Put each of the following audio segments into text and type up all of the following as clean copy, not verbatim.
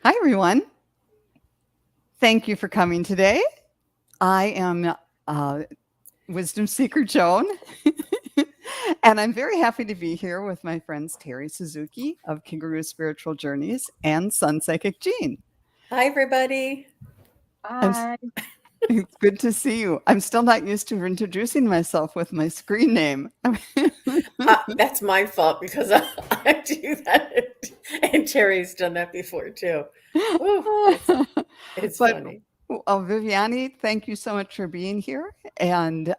Hi, everyone. Thank you for coming today. I am Wisdom Seeker Joan, and I'm very happy to be here with my friends Terri Suzuki of Spiritual Journeys and SunPsychic Jean. Hi, everybody. I'm, Hi. it's good to see you. I'm still not used to introducing myself with my screen name. That's my fault because I do that, and Terry's done that before too. Ooh, it's But funny. Viviani, thank you so much for being here. And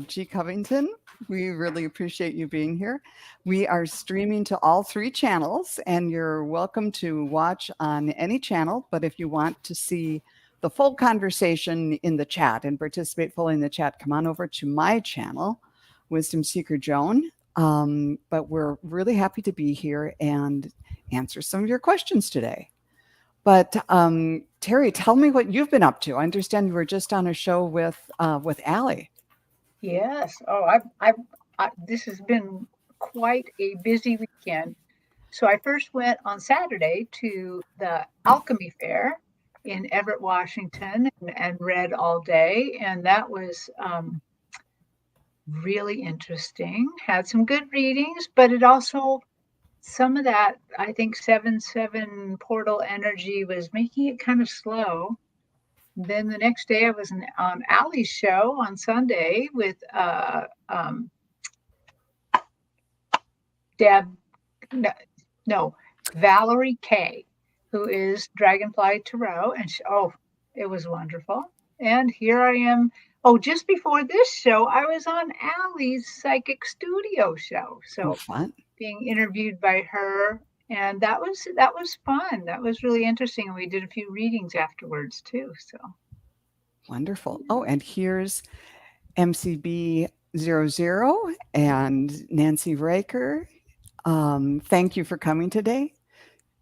G. Covington, we really appreciate you being here. We are streaming to all 3 channels, and you're welcome to watch on any channel. But if you want to see the full conversation in the chat and participate fully in the chat, come on over to my channel, Wisdom Seeker Joan. But we're really happy to be here and answer some of your questions today. But Terri, tell me what you've been up to. I understand you were just on a show with Allie. Yes. Oh, this has been quite a busy weekend. So I first went on Saturday to the Alchemy Fair in Everett, Washington, and read all day, and that was really interesting. Had some good readings, but it also some of that I think 7/7 portal energy was making it kind of slow. Then the next day, I was on Allie's show on Sunday with Deb, no, Valerie Kay, who is Dragonfly Tarot, and it was wonderful. And here I am. Oh, just before this show, I was on Allie's Psychic Studio show, so fun. Being interviewed by her, and that was fun. That was really interesting, and we did a few readings afterwards too. So wonderful. Oh, and here's MCB00 and Nancy Riker. Thank you for coming today.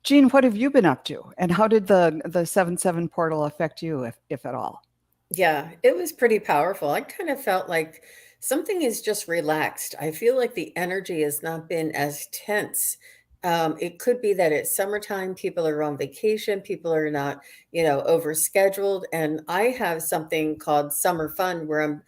Jean, what have you been up to? And how did the 7/7 portal affect you, if at all? Yeah, it was pretty powerful. I kind of felt like something is just relaxed. I feel like the energy has not been as tense. It could be that it's summertime, people are on vacation, people are not, overscheduled. And I have something called Summer Fun where I'm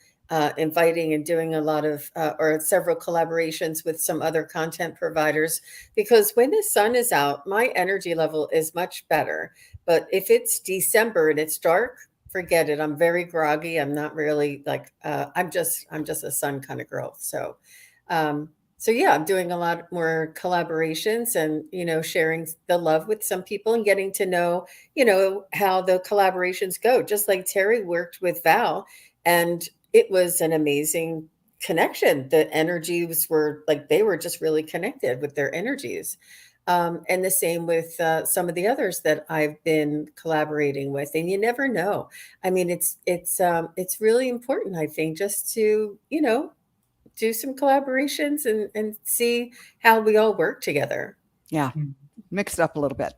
inviting and doing a lot of, or several collaborations with some other content providers. Because when the sun is out, my energy level is much better. But if it's December and it's dark, forget it. I'm very groggy. I'm not really like I'm just a sun kind of girl. So yeah, I'm doing a lot more collaborations and sharing the love with some people and getting to know how the collaborations go. Just like Terry worked with Val, and it was an amazing connection. The energies were like they were just really connected with their energies. And the same with some of the others that I've been collaborating with. And you never know. I mean, it's really important, I think, just to do some collaborations and see how we all work together. Yeah, mixed up a little bit.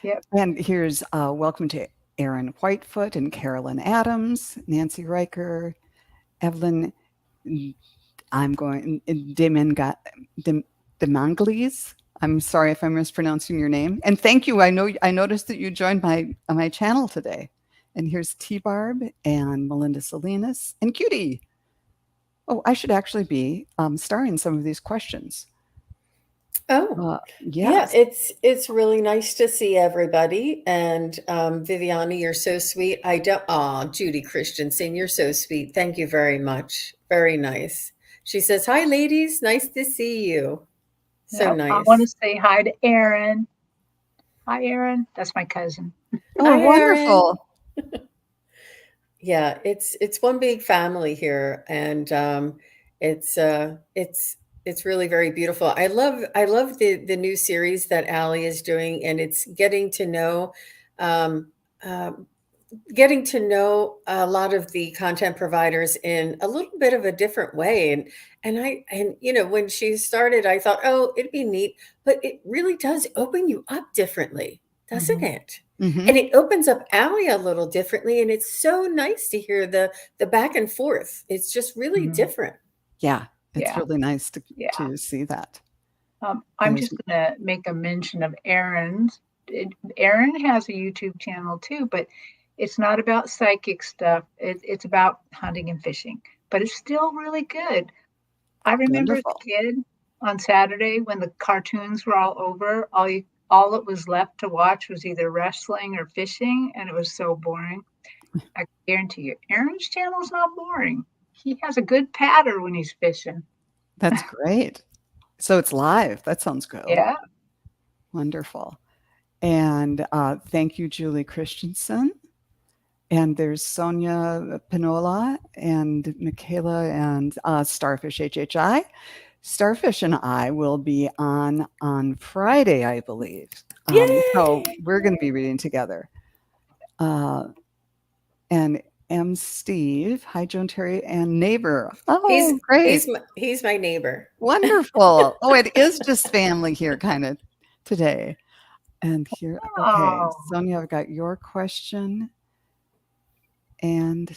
Yep. And here's welcome to Erin Whitefoot and Carolyn Adams, Nancy Riker, Evelyn. I'm going Demangles. I'm sorry if I'm mispronouncing your name. And thank you. I noticed that you joined my channel today. And here's T Barb and Melinda Salinas and Cutie. Oh, I should actually be starring some of these questions. Oh, yes. yeah, it's really nice to see everybody. And Viviana, you're so sweet. Judy Christensen, you're so sweet. Thank you very much. Very nice. She says, "Hi, ladies. Nice to see you." So nice. I want to say hi to Erin. Hi, Erin. That's my cousin. Oh, Hi, wonderful. Yeah, it's one big family here, and it's really very beautiful. I love the new series that Allie is doing, and it's um, um, getting to know a lot of the content providers in a little bit of a different way. And when she started, I thought, oh, it'd be neat, but it really does open you up differently, doesn't it? Mm-hmm. And it opens up Allie a little differently, and it's so nice to hear the back and forth. It's just really different. Yeah, it's really nice to see that. I'm just going to make a mention of Erin's Aaron has a YouTube channel too, but it's not about psychic stuff. It's about hunting and fishing, but it's still really good. I remember as a Wonderful. kid on Saturday when the cartoons were all over, all that was left to watch was either wrestling or fishing, and it was so boring. I guarantee you, Aaron's channel is not boring. He has a good patter when he's fishing. That's great. So it's live. That sounds good. Yeah. Wonderful. And thank you, Julie Christensen. And there's Sonia Pinola and Michaela and Starfish HHI. Starfish and I will be on Friday, I believe. So Yay! we're going to be reading together. And M. Steve, hi, Joan, Terry, and neighbor. Oh, great. He's my neighbor. Wonderful. Oh, it is just family here kind of today. And here, okay, Oh, Sonia, I've got your question. And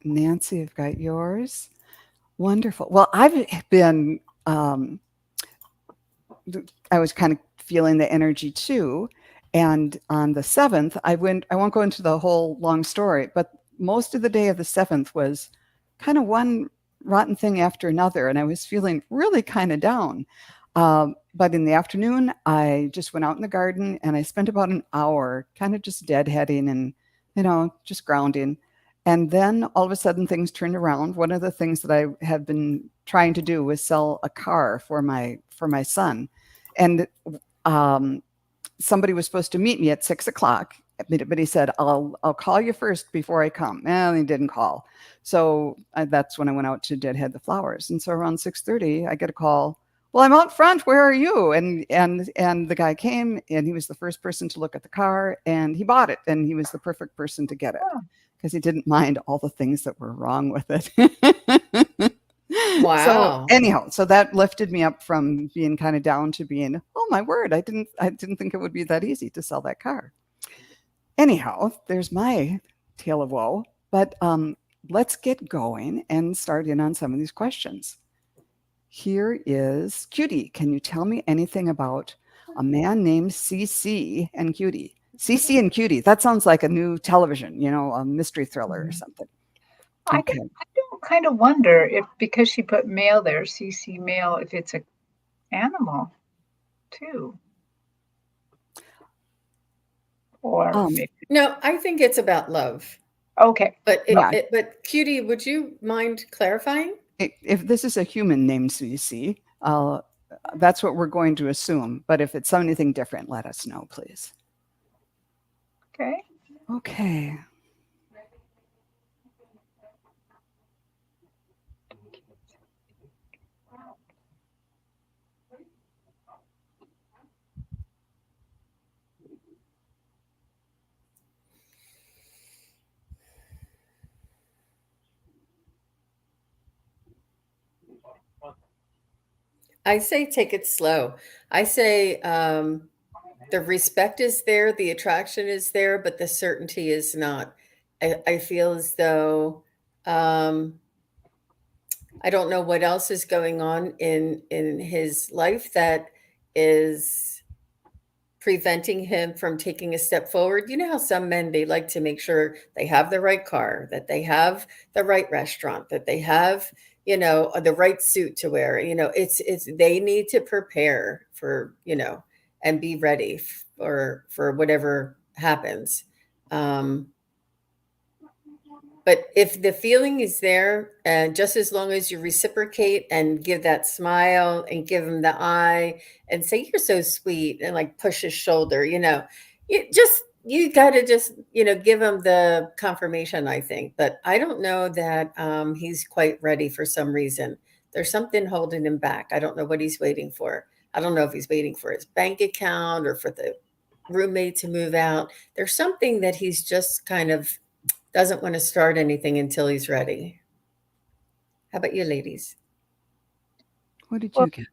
Nancy, I've got yours. Wonderful. Well, I've been, I was kind of feeling the energy too. And on the 7th, I won't go into the whole long story, but most of the day of the 7th was kind of one rotten thing after another. And I was feeling really kind of down. But in the afternoon, I just went out in the garden and I spent about an hour kind of just deadheading and, just grounding. And then all of a sudden things turned around. One of the things that I had been trying to do was sell a car for my son. And somebody was supposed to meet me at 6:00, but he said, I'll call you first before I come. And he didn't call. So that's when I went out to deadhead the flowers. And so around 6:30, I get a call. Well, I'm out front. Where are you? And the guy came and he was the first person to look at the car and he bought it. And he was the perfect person to get it because he didn't mind all the things that were wrong with it. Wow. So anyhow, so that lifted me up from being kind of down to being, oh my word, I didn't think it would be that easy to sell that car. Anyhow, there's my tale of woe. But let's get going and start in on some of these questions. Here is Cutie. Can you tell me anything about a man named CC and Cutie? CC and Cutie. That sounds like a new television, a mystery thriller or something. Okay. I don't kind of wonder if because she put male there, CC male, if it's an animal too. Or maybe. No, I think it's about love. Okay. But but Cutie, would you mind clarifying? If this is a human named CC, that's what we're going to assume. But if it's anything different, let us know, please. Okay. Okay. I say take it slow. I say the respect is there, the attraction is there, but the certainty is not. I feel as though I don't know what else is going on in his life that is preventing him from taking a step forward. You know how some men, they like to make sure they have the right car, that they have the right restaurant, that they have, the right suit to wear. It's they need to prepare for, and be ready for whatever happens. But if the feeling is there, and just as long as you reciprocate and give that smile and give him the eye and say, you're so sweet, and like push his shoulder, you got to just, give him the confirmation, I think. But I don't know that he's quite ready for some reason. There's something holding him back. I don't know what he's waiting for. I don't know if he's waiting for his bank account or for the roommate to move out. There's something that he's just kind of doesn't want to start anything until he's ready. How about you, ladies? What did you get?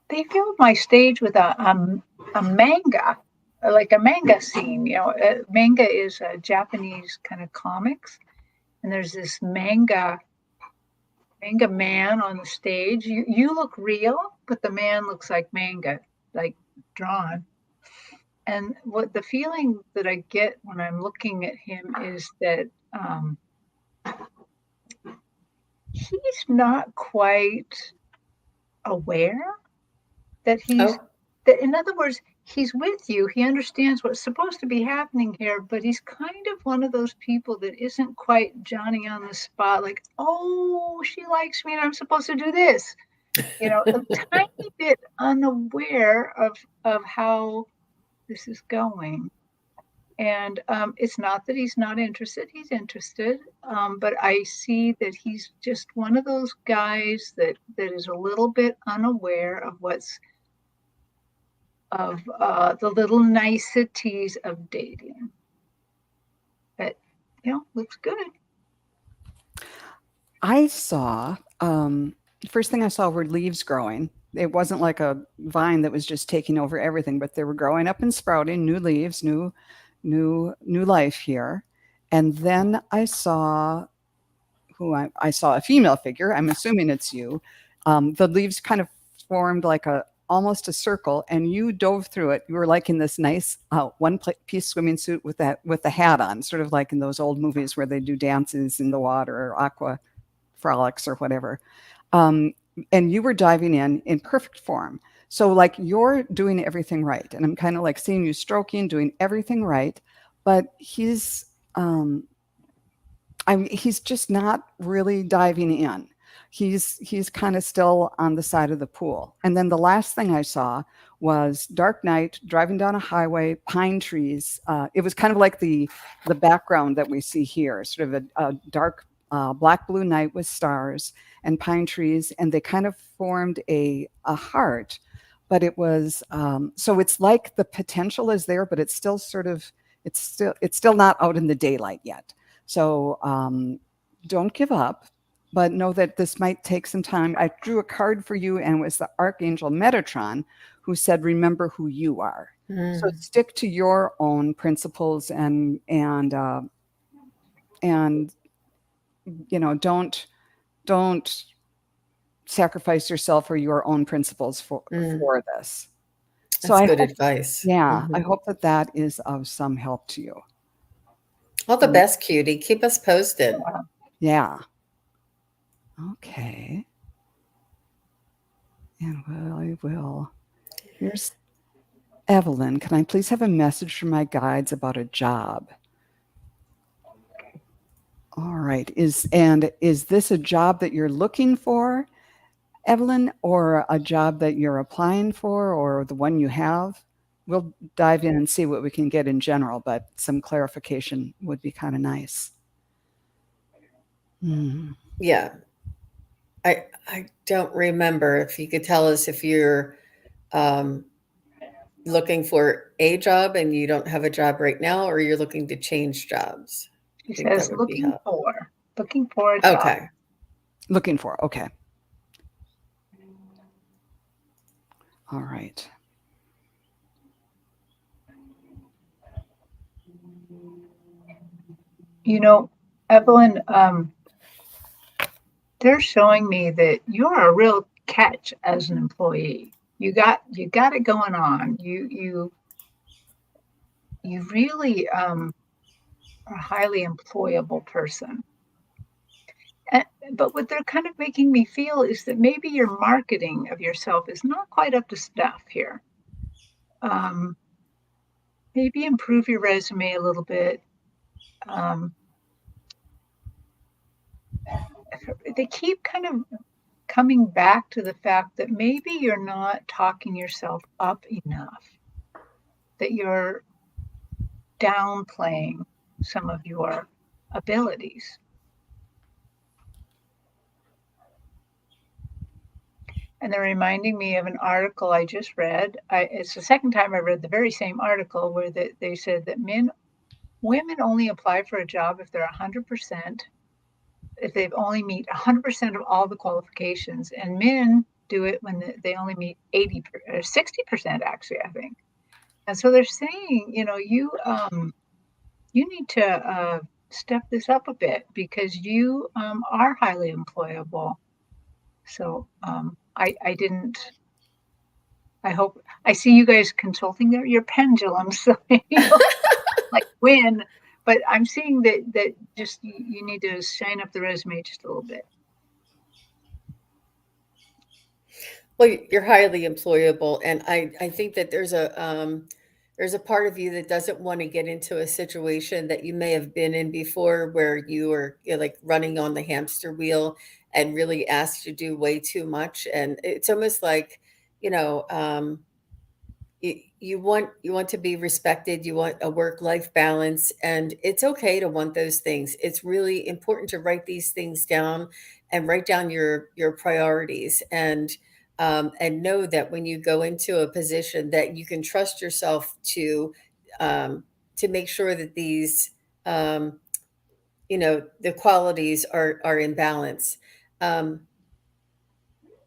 They filled my stage with a manga, like a manga scene. Manga is a Japanese kind of comics, and there's this manga man on the stage. You look real, but the man looks like manga. like drawn. And what the feeling that I get when I'm looking at him is that he's not quite aware that Oh, that in other words, he's with you. He understands what's supposed to be happening here, but he's kind of one of those people that isn't quite Johnny on the spot, like, oh, she likes me and I'm supposed to do this. A tiny bit unaware of how this is going. And it's not that he's not interested, he's interested. But I see that he's just one of those guys that is a little bit unaware of the little niceties of dating. But, looks good. I saw, first thing I saw were leaves growing. It wasn't like a vine that was just taking over everything, but they were growing up and sprouting, new leaves, new life here. And then I saw I saw a female figure. I'm assuming it's you. The leaves kind of formed like almost a circle, and you dove through it. You were like in this nice one-piece swimming suit with the hat on, sort of like in those old movies where they do dances in the water or aqua frolics or whatever. And you were diving in perfect form. So like you're doing everything right. And I'm kind of like seeing you stroking, doing everything right. But he's just not really diving in. He's kind of still on the side of the pool. And then the last thing I saw was dark night, driving down a highway, pine trees. It was kind of like the background that we see here, sort of a dark black blue night with stars and pine trees, and they kind of formed a heart. But it was so it's like the potential is there, but it's still not out in the daylight yet. So don't give up, but know that this might take some time. I drew a card for you, and it was the Archangel Metatron who said, remember who you are. So stick to your own principles and don't sacrifice yourself or your own principles for this. So that's good advice. Yeah, I hope that is of some help to you. All the best, cutie. Keep us posted. Yeah. Okay. And I will. Here's Evelyn. Can I please have a message from my guides about a job? All right. Is this a job that you're looking for, Evelyn, or a job that you're applying for, or the one you have? We'll dive in and see what we can get in general, but some clarification would be kind of nice. Yeah. I don't remember. If you could tell us if you're looking for a job and you don't have a job right now, or you're looking to change jobs. She says looking for a job. Okay. Looking for, okay. All right. Evelyn, they're showing me that you're a real catch as an employee. You got it going on. You really are a highly employable person. But what they're kind of making me feel is that maybe your marketing of yourself is not quite up to snuff here. Maybe improve your resume a little bit. They keep kind of coming back to the fact that maybe you're not talking yourself up enough, that you're downplaying some of your abilities. And they're reminding me of an article I just read. It's the second time I read the very same article where they said that women only apply for a job if they're 100%, if they've only meet 100% of all the qualifications, and men do it when they only meet 80 or 60%, actually, I think. And so they're saying, you need to step this up a bit because you are highly employable. So I I hope I see you guys consulting your pendulums, so like when. But I'm seeing that just you need to shine up the resume just a little bit. Well, you're highly employable, and I think that there's a part of you that doesn't want to get into a situation that you may have been in before, where you were, you know, like running on the hamster wheel and really asked to do way too much, and it's almost like, you know, you want to be respected, you want a work life balance, and it's okay to want those things. It's really important to write these things down and write down your priorities, and know that when you go into a position that you can trust yourself to make sure that these um, you know, the qualities are in balance. um,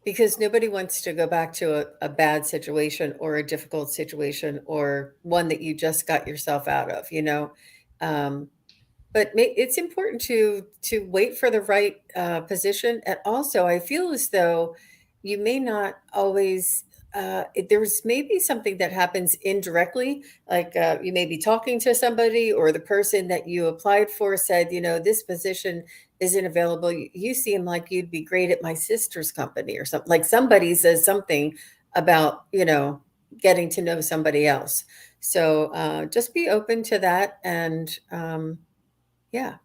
because nobody wants to go back to a bad situation or a difficult situation, or one that you just got yourself out of, you know. Um, but it's important to wait for the right position. And also, I feel as though you may not always. There's maybe something that happens indirectly, like you may be talking to somebody, or the person that you applied for said, you know, this position isn't available. You seem like you'd be great at my sister's company, or something. Like somebody says something about, you know, getting to know somebody else. So just be open to that, and yeah,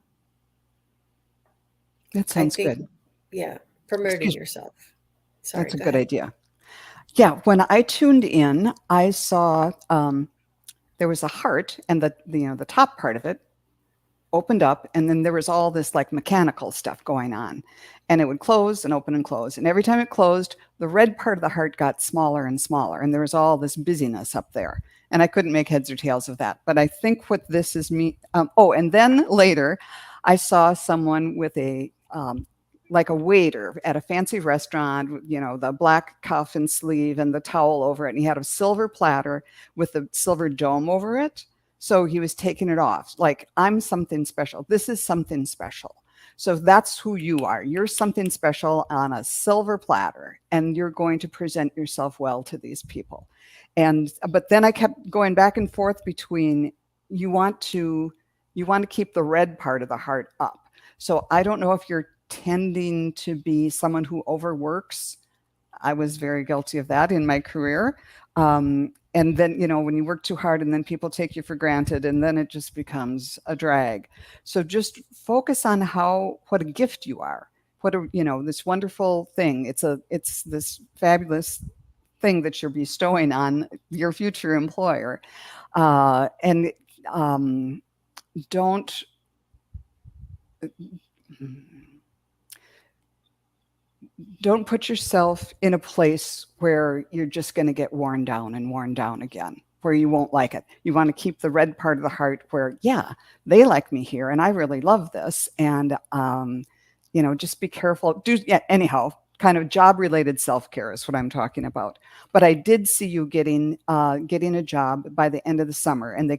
That I sounds think, good. yeah, promoting Excuse. yourself. Sorry, That's a go good ahead. idea. Yeah, when I tuned in, I saw there was a heart, and the top part of it opened up, and then there was all this like mechanical stuff going on, and it would close and open and close, and every time it closed, the red part of the heart got smaller and smaller, and there was all this busyness up there, and I couldn't make heads or tails of that. But I think what this is me. Oh, and then later, I saw someone with a like a waiter at a fancy restaurant, the black cuff and sleeve and the towel over it, and he had a silver platter with a silver dome over it. So he was taking it off. Like, I'm something special. This is something special. So that's who you are. You're something special on a silver platter, and you're going to present yourself well to these people. But then I kept going back and forth between you want to keep the red part of the heart up. So I don't know if you're tending to be someone who overworks. I was very guilty of that in my career. And then, when you work too hard and then people take you for granted, and then it just becomes a drag. So just focus on what a gift you are. This wonderful thing. It's this fabulous thing that you're bestowing on your future employer. And don't, don't put yourself in a place where you're just going to get worn down and worn down again, where you won't like it. You want to keep the red part of the heart where, yeah, they like me here and I really love this. And, just be careful. Anyhow, kind of job related self-care is what I'm talking about. But I did see you getting a job by the end of the summer. And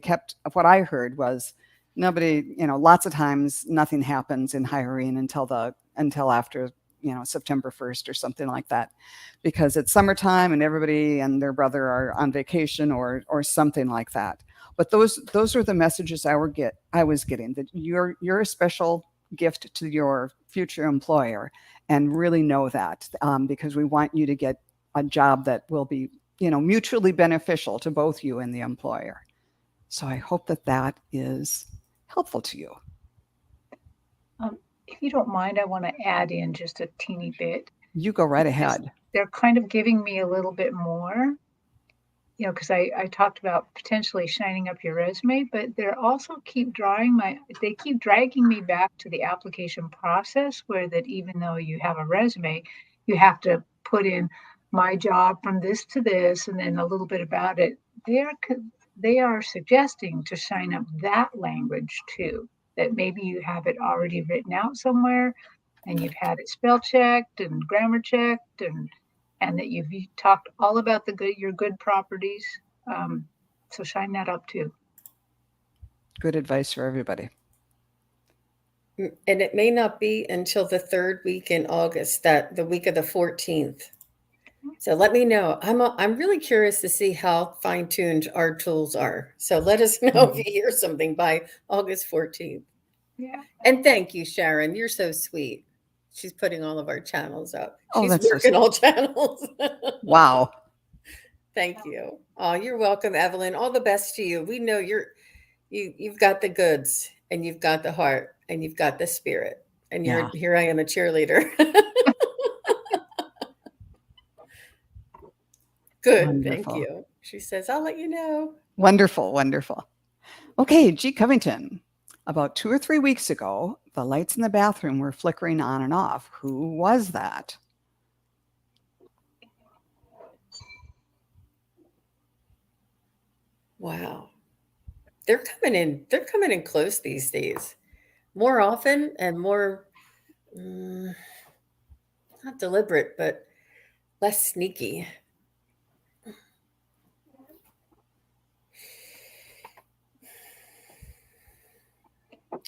what I heard was nobody, lots of times nothing happens in hiring until after September 1st or something like that, because it's summertime and everybody and their brother are on vacation or something like that. But those are the messages I was getting, that you're a special gift to your future employer, and really know that, because we want you to get a job that will be mutually beneficial to both you and the employer. So I hope that is helpful to you. If you don't mind, I want to add in just a teeny bit. You go right ahead. They're kind of giving me a little bit more, because I talked about potentially shining up your resume, but they're also they keep dragging me back to the application process, where that even though you have a resume, you have to put in my job from this to this, and then a little bit about it. They are suggesting to shine up that language too, that maybe you have it already written out somewhere, and you've had it spell checked and grammar checked, and that you've talked all about your good properties. So shine that up too. Good advice for everybody. And it may not be until the third week in August, that the week of the 14th. So let me know. I'm really curious to see how fine-tuned our tools are. So let us know if you hear something by August 14th. Yeah. And thank you, Sharon. You're so sweet. She's putting all of our channels up. Oh, She's that's so working sweet. all channels. Wow. Thank you. Oh, you're welcome, Evelyn. All the best to you. We know you've got the goods and you've got the heart and you've got the spirit. And Yeah. here I am, a cheerleader. Good, thank Wonderful. you. She says, I'll let you know. Wonderful. Wonderful. Okay, G. Covington. About 2 or 3 weeks ago, the lights in the bathroom were flickering on and off. Who was that? Wow. They're coming in close these days. More often and more not deliberate, but less sneaky.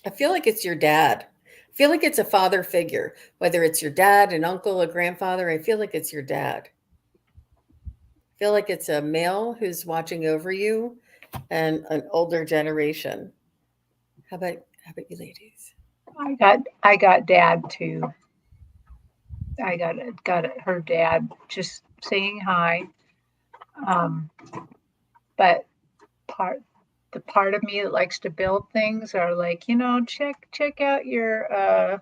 I feel like it's your dad. I feel like it's a father figure, whether it's your dad, an uncle, a grandfather. I feel like it's your dad. I feel like it's a male who's watching over you and an older generation. How about you ladies? I got dad too. I got her dad just saying hi. Um, but part the part of me that likes to build things are like, check out your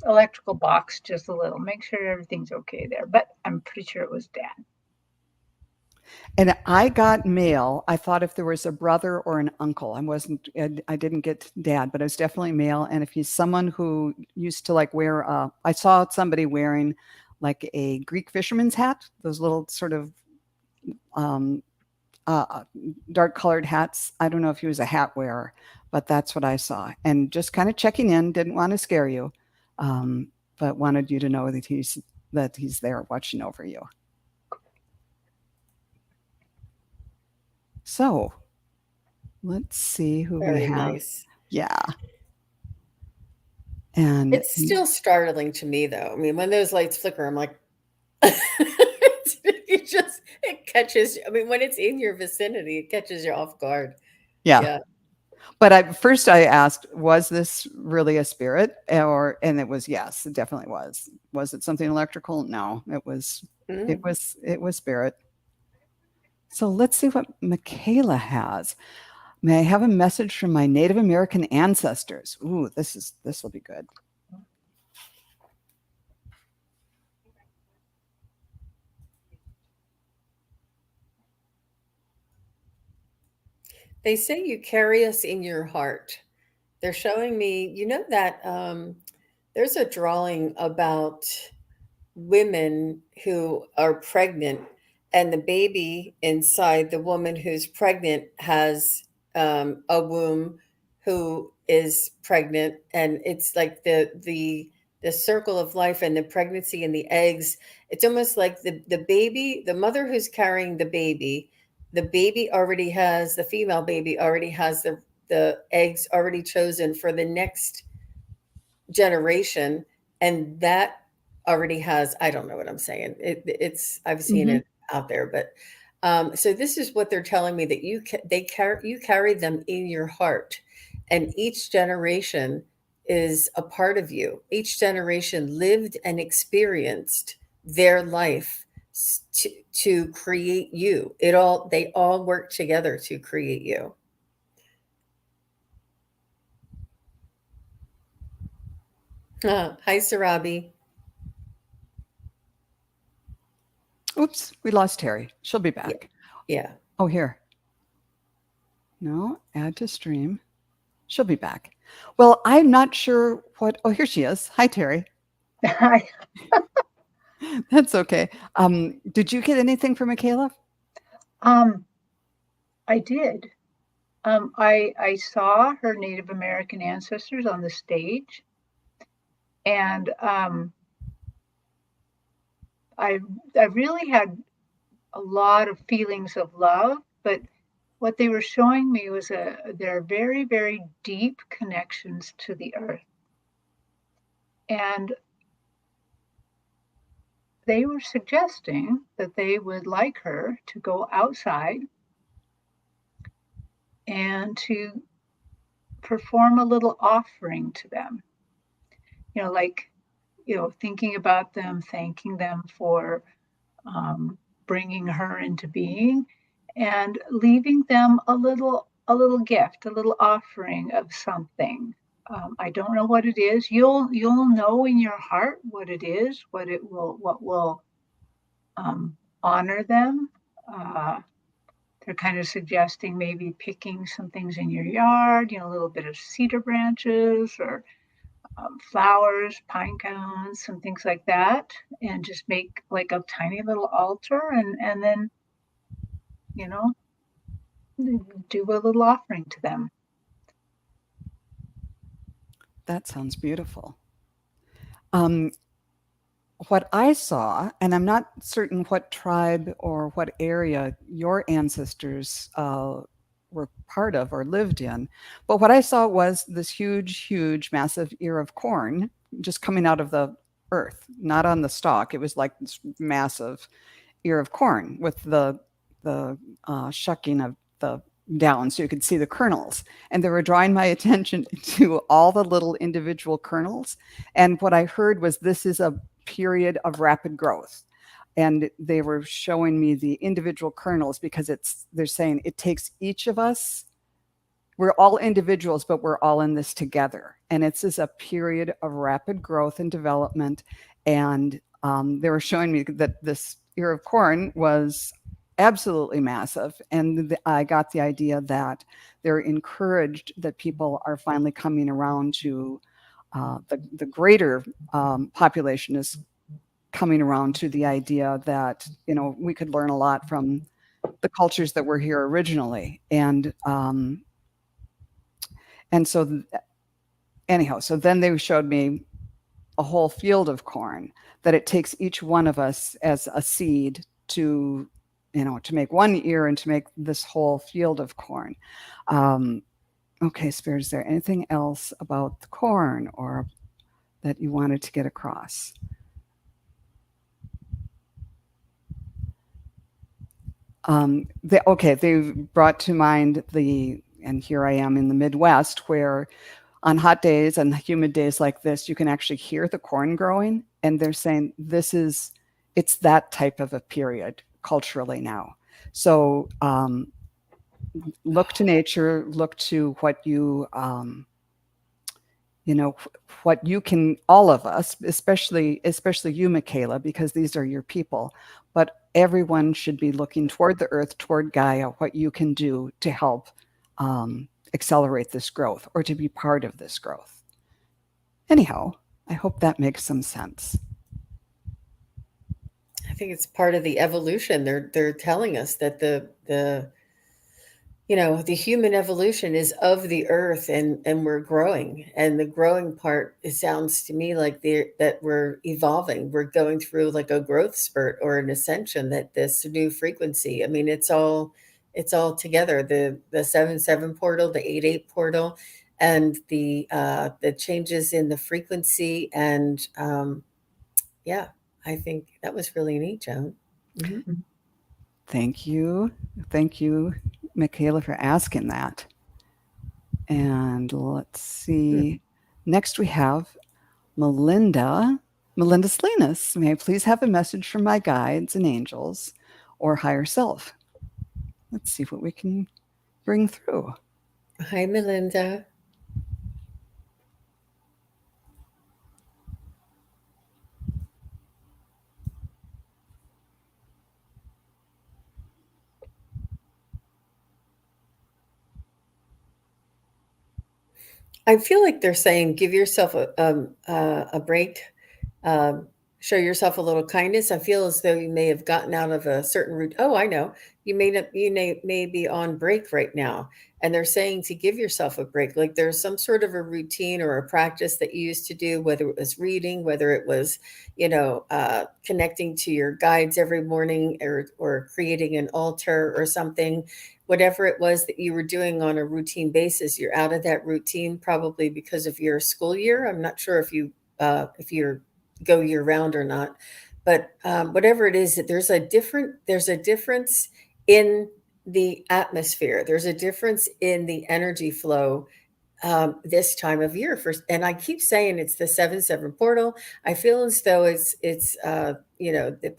electrical box just a little. Make sure everything's okay there. But I'm pretty sure it was dad. And I got male. I thought if there was a brother or an uncle, I didn't get dad, but it was definitely male. And if he's someone who used to like wear, I saw somebody wearing like a Greek fisherman's hat, those little sort of um, dark colored hats. I don't know if he was a hat wearer, but that's what I saw. And just kind of checking in, didn't want to scare you, but wanted you to know that he's there watching over you. So let's see who we Very have. nice. Yeah. And It's still startling to me, though. I mean, when those lights flicker, I'm like, it catches. I mean, when it's in your vicinity, it catches you off guard. yeah. Yeah. But first I asked, was this really a spirit? And it was yes, it definitely was. Was it something electrical? No, Mm. it was spirit. So let's see what Michaela has. May I have a message from my Native American ancestors? Ooh, this will be good. They say you carry us in your heart. They're showing me, that there's a drawing about women who are pregnant, and the baby inside the woman who's pregnant has a womb who is pregnant, and it's like the circle of life and the pregnancy and the eggs. It's almost like the baby, the mother who's carrying the baby already has the female baby already has the eggs already chosen for the next generation, and that already has, I don't know what I'm saying, it's I've seen Mm-hmm. it out there, but so this is what they're telling me, that you carry them in your heart, and each generation is a part of you. Each generation lived and experienced their life to create you. They all work together to create you. Hi, Sarabi. Oops, we lost Terri. She'll be Yeah, back. yeah. Oh, here. No, add to stream. She'll be back. Well, I'm not sure what. Oh, here she is. Hi, Terri. I That's okay. Did you get anything from Michaela? um I did. I saw her Native American ancestors on the stage, and I I really had a lot of feelings of love, but what they were showing me was their very, very deep connections to the earth. And they were suggesting that they would like her to go outside and to perform a little offering to them. Like, thinking about them, thanking them for um, bringing her into being, and leaving them a little gift, a little offering of something. I don't know what it is. You'll know in your heart what it is, what will um, honor them. Uh, they're kind of suggesting maybe picking some things in your yard, a little bit of cedar branches or flowers, pine cones, some things like that, and just make like a tiny little altar, and then you know do a little offering to them. That sounds beautiful. Um, what I saw, and I'm not certain what tribe or what area your ancestors were part of or lived in, but what I saw was this huge, huge, massive ear of corn just coming out of the earth, not on the stalk. It was like this massive ear of corn with the shucking of the down so you could see the kernels. And they were drawing my attention to all the little individual kernels. And what I heard was this is a period of rapid growth. And they were showing me the individual kernels because they're saying it takes each of us. We're all individuals, but we're all in this together. And it's a period of rapid growth and development. And they were showing me that this ear of corn was absolutely massive. And I got the idea that they're encouraged that people are finally coming around to the greater population is coming around to the idea that, we could learn a lot from the cultures that were here originally. And so anyhow, so then they showed me a whole field of corn that it takes each one of us as a seed to make one ear and to make this whole field of corn. Okay, Spirit, is there anything else about the corn or that you wanted to get across? They brought to mind and here I am in the Midwest where on hot days and humid days like this, you can actually hear the corn growing. And they're saying it's that type of a period culturally now. So look to nature, look to what what you can, all of us, especially you, Michaela, because these are your people, but everyone should be looking toward the earth, toward Gaia, what you can do to help accelerate this growth or to be part of this growth. Anyhow, I hope that makes some sense. I think it's part of the evolution. They're telling us that the human evolution is of the earth, and we're growing. And the growing part, it sounds to me like that we're evolving. We're going through like a growth spurt or an ascension, that this new frequency. I mean, it's all together. The 7-7 portal, the 8-8 portal, and the changes in the frequency. And yeah, I think that was really neat, Joan. Mm-hmm. Thank you, Michaela, for asking that. And let's see. Next we have Melinda Salinas. May I please have a message from my guides and angels or higher self? Let's see what we can bring through. Hi, Melinda. I feel like they're saying, give yourself a break, show yourself a little kindness. I feel as though you may have gotten out of a certain route. Oh, I know. You may be on break right now, and they're saying to give yourself a break. Like there's some sort of a routine or a practice that you used to do, whether it was reading, whether it was, connecting to your guides every morning, or creating an altar or something. Whatever it was that you were doing on a routine basis, you're out of that routine probably because of your school year. I'm not sure if you go year round or not, but whatever it is, that there's a difference in the atmosphere. There's a difference in the energy flow this time of year. And I keep saying it's the 7-7 portal. I feel as though it's the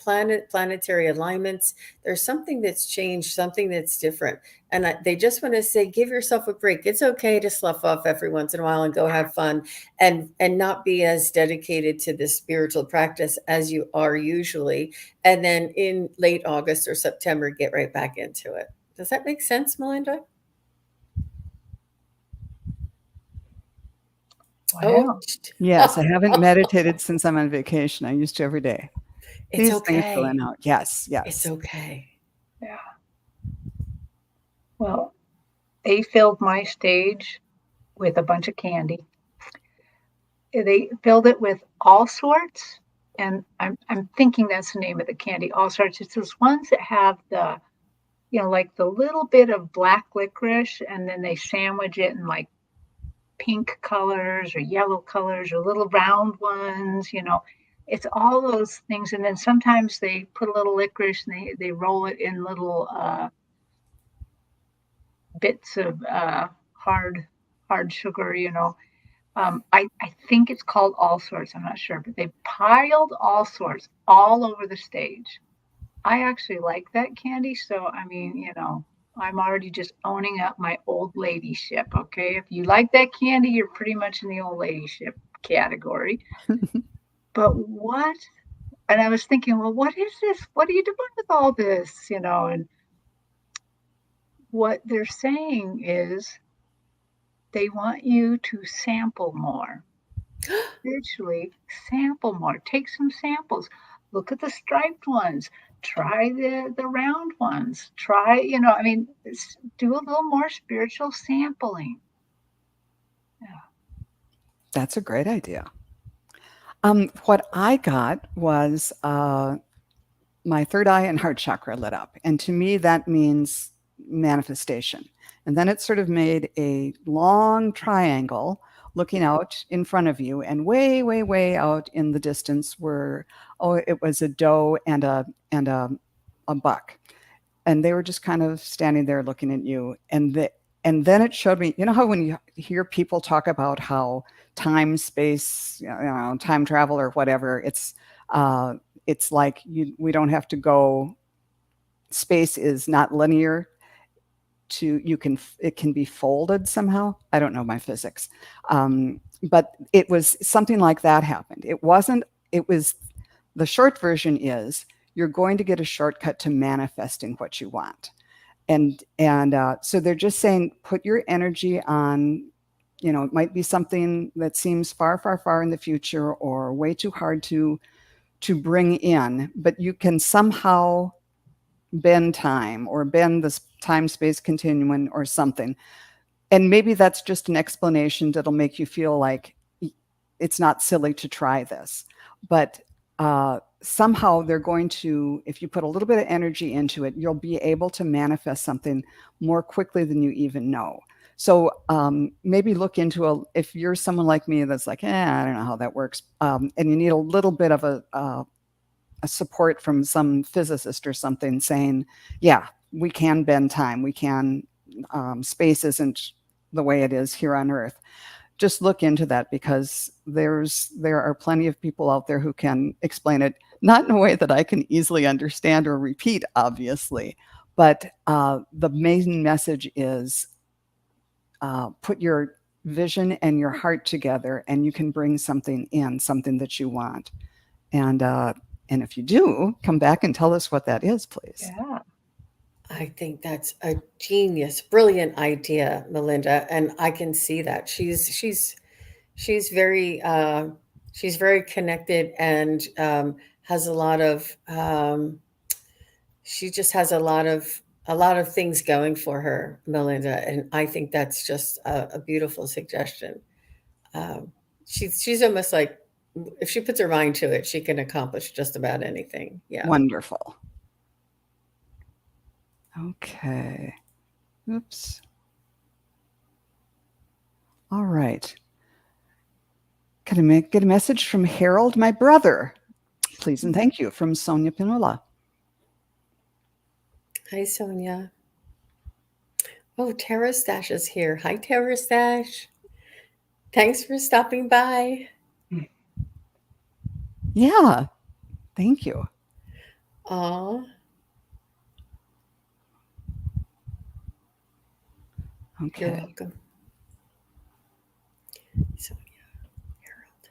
planetary alignments. There's something that's changed, something that's different, and they just want to say, give yourself a break. It's okay to slough off every once in a while and go have fun, and not be as dedicated to this spiritual practice as you are usually. And then in late August or September, get right back into it. Does that make sense, Melinda? Wow. Yes, I haven't meditated since I'm on vacation. I used to every day. It's These things okay. going out. Yes, It's yes. okay. Yeah. Well, they filled my stage with a bunch of candy. They filled it with all sorts, and I'm thinking that's the name of the candy, all sorts. It's those ones that have the, like the little bit of black licorice, and then they sandwich it in like pink colors or yellow colors or little round ones. It's all those things. And then sometimes they put a little licorice and they roll it in little bits of hard sugar. I think it's called all sorts. I'm not sure, but they piled all sorts all over the stage. I actually like that candy. So, I mean, I'm already just owning up my old ladyship. Okay. If you like that candy, you're pretty much in the old ladyship category. But what? And I was thinking, well, what is this? What are you doing with all this? And what they're saying is they want you to sample more. Spiritually, sample more. Take some samples. Look at the striped ones. Try the round ones. Try, do a little more spiritual sampling. Yeah. That's a great idea. What I got was my third eye and heart chakra lit up. And to me, that means manifestation. And then it sort of made a long triangle looking out in front of you, and way, way, way out in the distance were, it was a doe and a buck. And they were just kind of standing there looking at you. And then it showed me, how when you hear people talk about how time, space, time travel or whatever, it's like we don't have to go. Space is not linear. It can be folded somehow. I don't know my physics, but it was something like that happened. It wasn't. It was the short version is you're going to get a shortcut to manifesting what you want, and so they're just saying put your energy on. It might be something that seems far, far, far in the future or way too hard to bring in, but you can somehow bend time or bend this time space continuum or something. And maybe that's just an explanation that'll make you feel like it's not silly to try this. But somehow they're going to, if you put a little bit of energy into it, you'll be able to manifest something more quickly than you even know. So maybe look into if you're someone like me that's like, I don't know how that works, and you need a little bit of a support from some physicist or something saying, yeah, we can bend time. We can, space isn't the way it is here on Earth. Just look into that, because there are plenty of people out there who can explain it, not in a way that I can easily understand or repeat, obviously, but the main message is put your vision and your heart together and you can bring something that you want. And if you do, come back and tell us what that is, please. Yeah. I think that's a genius, brilliant idea, Melinda, and I can see that she's very connected and has a lot of she just has a lot of things going for her, Melinda, and I think that's just a beautiful suggestion. Um, she's almost like, if she puts her mind to it, she can accomplish just about anything. Yeah. Wonderful. Okay. Oops. All right. Can I get a message from Harold, my brother? Please and thank you from Sonia Pinola. Hi, Sonia. Oh, Tara Stash is here. Hi, Tara Stash. Thanks for stopping by. Yeah, thank you. Aw, you're Okay. welcome. Sonia, Harold.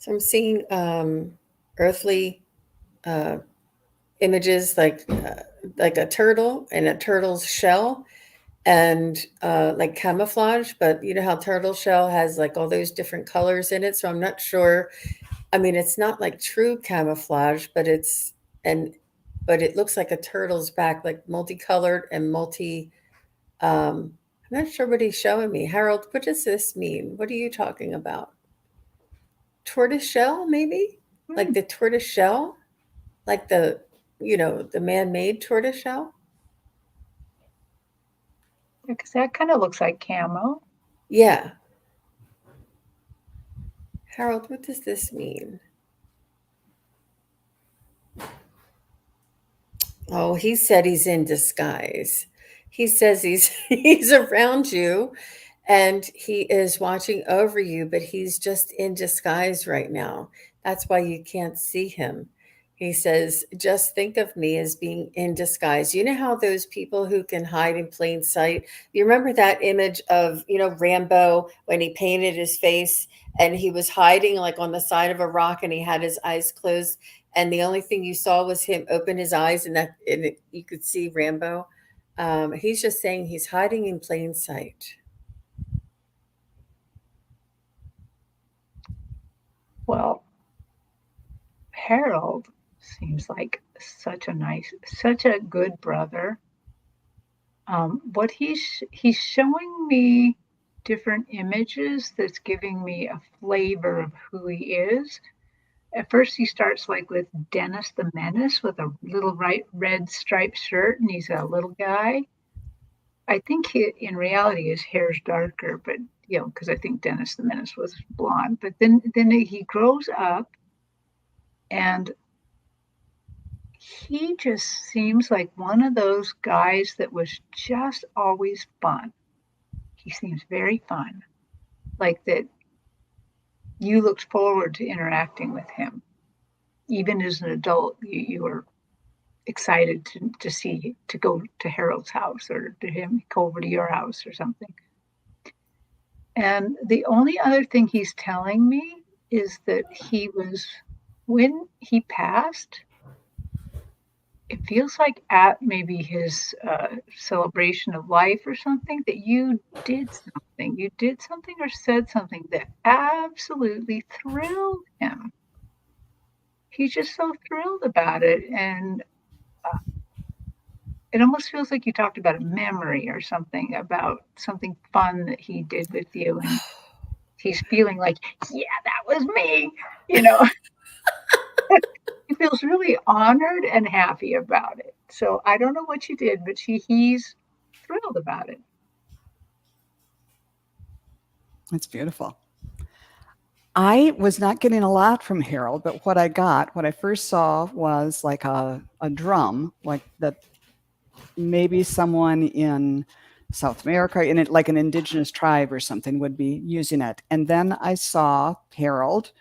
So I'm seeing earthly uh, images like a turtle and a turtle's shell and like camouflage, but you know how turtle shell has like all those different colors in it. So I'm not sure. I mean, it's not like true camouflage, but and but it looks like a turtle's back, like multicolored and multi. I'm not sure what he's showing me. Harold, what does this mean? What are you talking about? Tortoise shell, maybe? Like the tortoise shell? Like the man-made tortoise shell? Because that kind of looks like camo. Yeah. Harold, what does this mean? Oh, he said he's in disguise. He says he's he's around you and he is watching over you, but he's just in disguise right now. That's why you can't see him. He says, just think of me as being in disguise. You know how those people who can hide in plain sight? You remember that image of, Rambo when he painted his face and he was hiding like on the side of a rock and he had his eyes closed and the only thing you saw was him open his eyes you could see Rambo. He's just saying he's hiding in plain sight. Well, Harold seems like such a good brother. What he's showing me different images that's giving me a flavor of who he is. At first, he starts like with Dennis the Menace with a little red striped shirt, and he's a little guy. I think in reality his hair's darker, but because I think Dennis the Menace was blonde. But then he grows up, and he just seems like one of those guys that was just always fun. He seems very fun, like that you looked forward to interacting with him. Even as an adult, you were excited to go to Harold's house or to him go over to your house or something. And the only other thing he's telling me is that when he passed, it feels like at maybe his celebration of life or something that you did something. You did something or said something that absolutely thrilled him. He's just so thrilled about it. And it almost feels like you talked about a memory or something about something fun that he did with you. And he's feeling like, yeah, that was me. You know, he feels really honored and happy about it. So I don't know what you did, but he's thrilled about it. That's beautiful. I was not getting a lot from Harold, but what I first saw was like a drum, like that maybe someone in South America, in it, like an indigenous tribe or something, would be using it. And then I saw Harold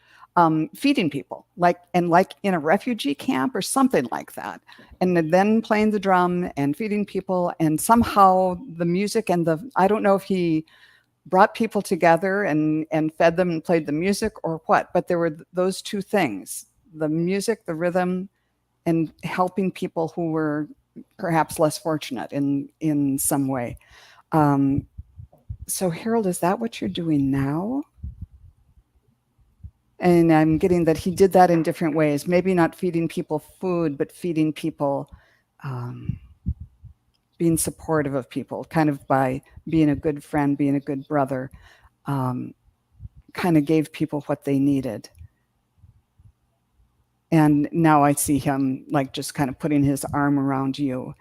feeding people, like in a refugee camp or something like that. And then playing the drum and feeding people, and somehow the music and I don't know if he brought people together and fed them and played the music or what, but there were those two things: the music, the rhythm, and helping people who were perhaps less fortunate in some way. So Harold, is that what you're doing now? And I'm getting that he did that in different ways, maybe not feeding people food, but feeding people, um, being supportive of people, kind of by being a good friend, being a good brother, um, kind of gave people what they needed. And now I see him like just kind of putting his arm around you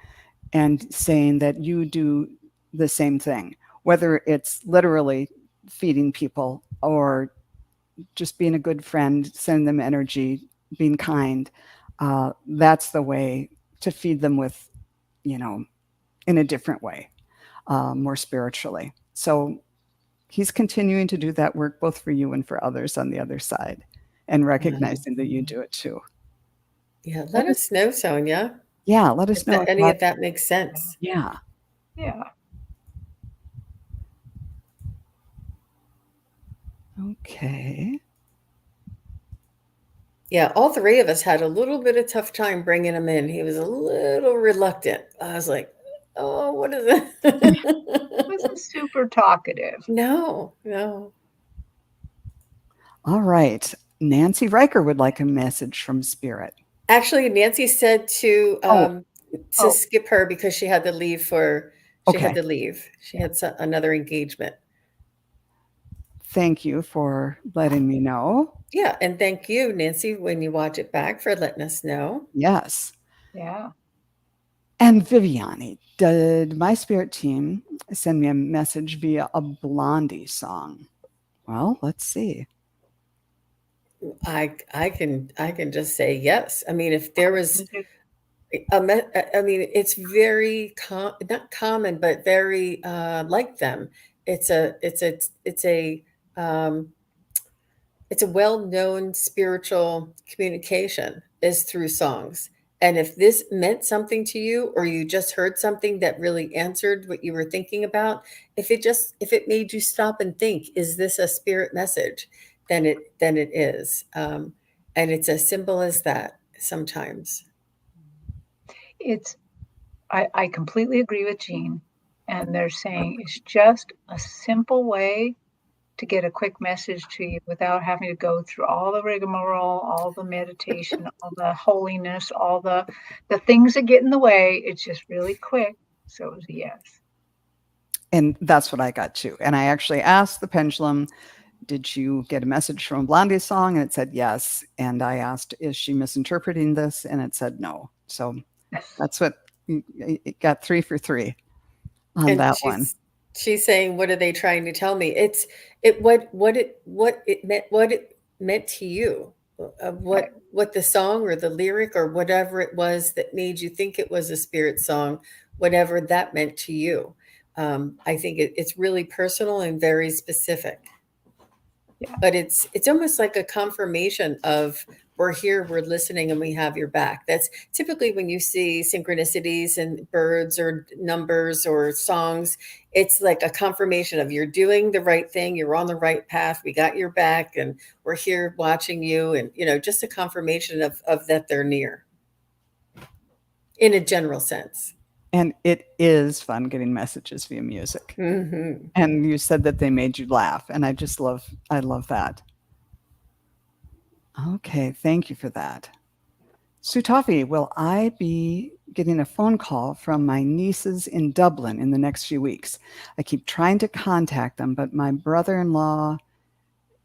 and saying that you do the same thing, whether it's literally feeding people or just being a good friend, sending them energy, being kind. That's the way to feed them with, you know, in a different way, more spiritually. So he's continuing to do that work both for you and for others on the other side, and Wow. recognizing that you do it too. Yeah, Let let us, us know, Sonia, yeah, let us if know if any that, of that makes sense. yeah. Yeah. Okay. Yeah, all three of us had a little bit of tough time bringing him in. He was a little reluctant. I was like, "Oh, what is it?" Wasn't super talkative. No, no. All right. Nancy Riker would like a message from Spirit. Actually, Nancy said Oh, to Oh, skip her because she had to leave for she had okay. to leave. She had another engagement. Thank you for letting me know. Yeah, and thank you, Nancy, when you watch it back for letting us know. Yes. yeah. And Viviani, did my spirit team send me a message via a Blondie song? Well, let's see. I can just say yes. I mean, if there was Music. I mean, it's very not common, but very like them. It's a it's a it's a um, it's a well-known spiritual communication is through songs. And if this meant something to you, or you just heard something that really answered what you were thinking about, if it made you stop and think, is this a spirit message? Then it is. And it's as simple as that sometimes. It's I completely agree with Jean. And they're saying it's just a simple way to get a quick message to you without having to go through all the rigmarole, all the meditation, all the holiness, all the things that get in the way. It's just really quick. So it was a yes. And that's what I got too. And I actually asked the pendulum, did you get a message from a Blondie song? And it said yes. And I asked, is she misinterpreting this? And it said no. So that's what it got 3 for 3 on And that one. she's saying, what are they trying to tell me? It's what it meant to you, Right. what the song or the lyric or whatever it was that made you think it was a spirit song, whatever that meant to you. I think it's really personal and very specific. Yeah. But it's almost like a confirmation of, we're here, we're listening, and we have your back. That's typically when you see synchronicities and birds or numbers or songs, it's like a confirmation of, you're doing the right thing, you're on the right path, we got your back, and we're here watching you. And just a confirmation of that they're near, in a general sense. And it is fun getting messages via music. Hmm. And you said that they made you laugh. And I love that. Okay. Thank you for that. Sutafi, will I be getting a phone call from my nieces in Dublin in the next few weeks? I keep trying to contact them, but my brother in law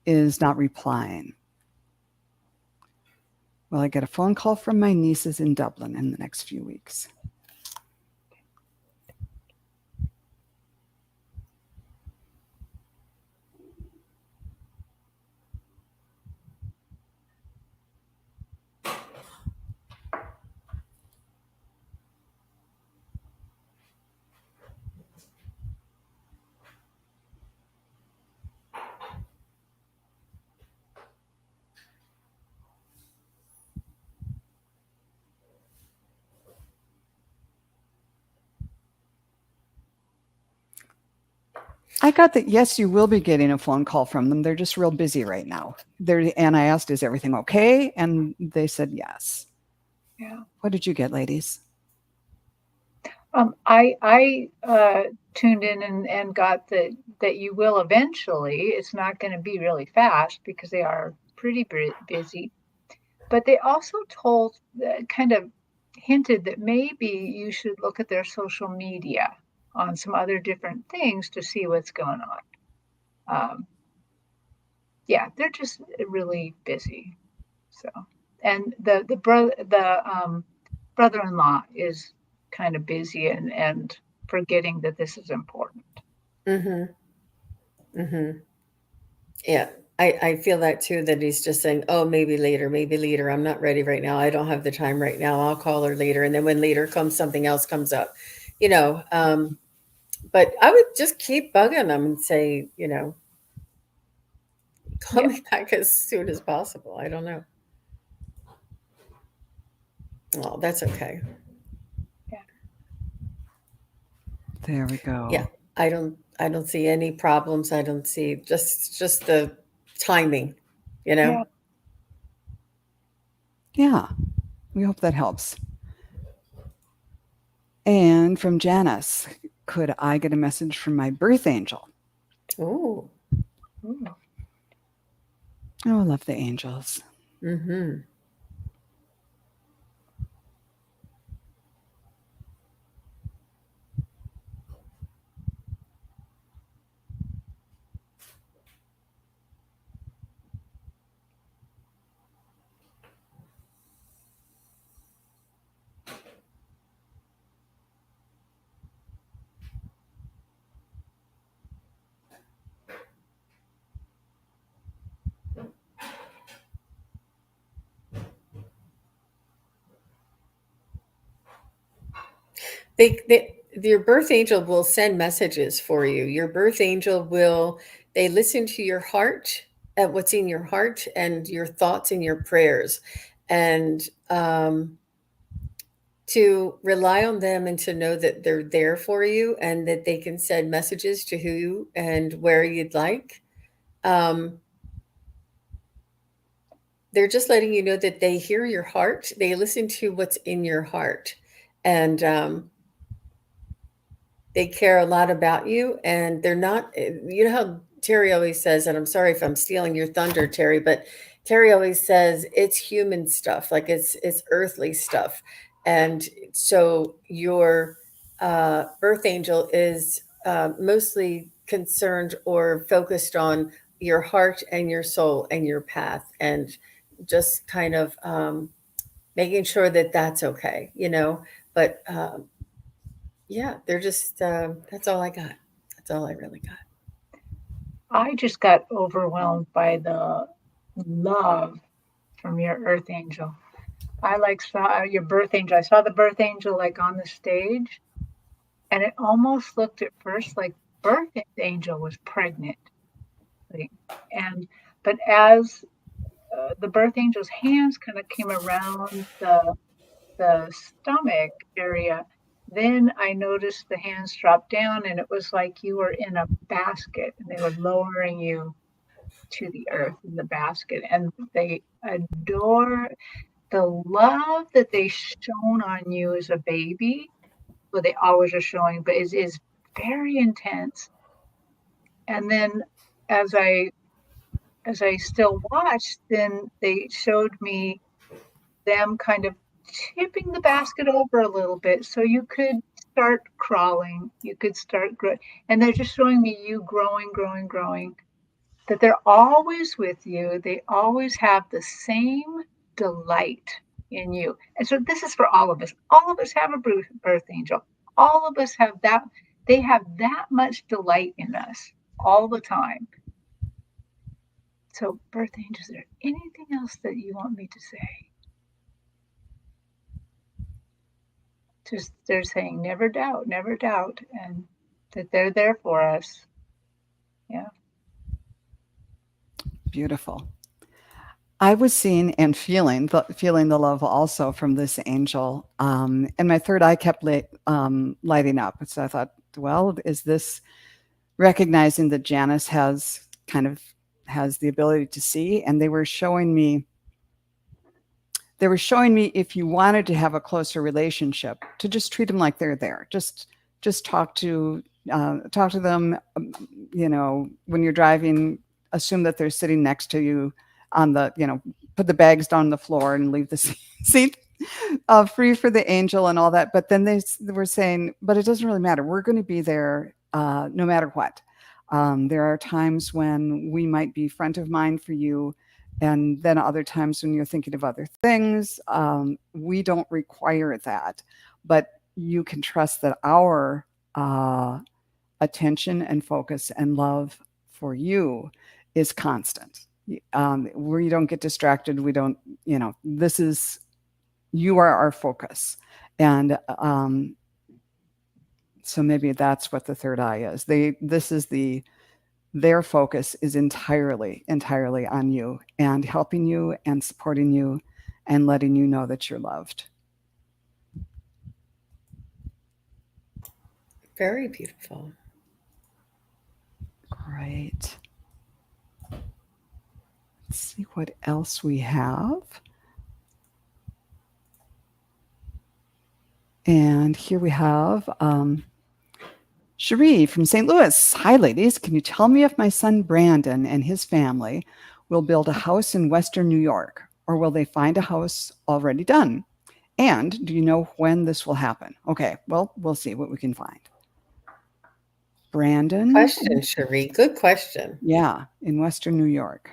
is not replying. Will I get a phone call from my nieces in Dublin in the next few weeks? I got that. Yes, you will be getting a phone call from them. They're just real busy right now. And I asked, is everything okay? And they said yes. Yeah. What did you get, ladies? I tuned in and got that you will eventually. It's not going to be really fast because they are pretty busy. But they also kind of hinted that maybe you should look at their social media on some other different things to see what's going on. Yeah, they're just really busy. So, and the brother-in-law is kind of busy and forgetting that this is important. Mm-hmm. Mm-hmm. Yeah. I feel that too, that he's just saying, oh, maybe later, maybe later. I'm not ready right now. I don't have the time right now. I'll call her later. And then when later comes, something else comes up, you know. But I would just keep bugging them and say, you know, call Yeah. me back as soon as possible. I don't know. Oh, that's okay. Yeah. There we go. Yeah. I don't see any problems. I don't see just the timing, you know. Yeah. Yeah. We hope that helps. And from Janice, could I get a message from my birth angel? Oh. Ooh. Oh, I love the angels. Mm-hmm. Your birth angel will send messages for you. Your birth angel they listen to your heart, at what's in your heart and your thoughts and your prayers. And to rely on them and to know that they're there for you and that they can send messages to who and where you'd like. They're just letting you know that they hear your heart. They listen to what's in your heart. And they care a lot about you, and they're not, you know how Terry always says, and I'm sorry if I'm stealing your thunder, Terry, but Terry always says it's human stuff, like it's earthly stuff. And so your birth angel is mostly concerned or focused on your heart and your soul and your path, and just kind of making sure that that's okay, you know. But yeah, they're just, that's all I got. That's all I really got. I just got overwhelmed by the love from your earth angel. I saw your birth angel. I saw the birth angel like on the stage, and it almost looked at first like birth angel was pregnant. Like, and but as the birth angel's hands kind of came around the stomach area, then I noticed the hands drop down, and it was like you were in a basket, and they were lowering you to the earth in the basket, and they adore the love that they shown on you as a baby. Well, they always are showing, but is very intense. And then as I still watched, then they showed me them kind of tipping the basket over a little bit so you could start crawling, you could start growing. And they're just showing me you growing, growing, growing, that they're always with you. They always have the same delight in you. And so this is for all of us. All of us have a birth angel. All of us have that. They have that much delight in us all the time. So, birth angels, is there anything else that you want me to say? Just they're saying never doubt, and that they're there for us. Yeah. Beautiful. I was seeing and feeling the love also from this angel, and my third eye kept lighting up. So I thought, well, is this recognizing that Janice has the ability to see? And they were showing me if you wanted to have a closer relationship, to just treat them like they're there. Just talk to them. You know, when you're driving, assume that they're sitting next to you. on the, put the bags down on the floor and leave the seat free for the angel and all that. But then they were saying, but it doesn't really matter. We're going to be there no matter what. There are times when we might be front of mind for you. And then other times when you're thinking of other things, we don't require that. But you can trust that our attention and focus and love for you is constant. We don't get distracted. We don't, this is, you are our focus. And so maybe that's what the third eye is. Their focus is entirely on you and helping you and supporting you and letting you know that you're loved. Very beautiful. Great. Let's see what else we have. And here we have Cherie from St. Louis. Hi, ladies. Can you tell me if my son Brandon and his family will build a house in Western New York, or will they find a house already done? And do you know when this will happen? Okay, well, we'll see what we can find. Brandon? Question, Cherie. Good question. Yeah, in Western New York.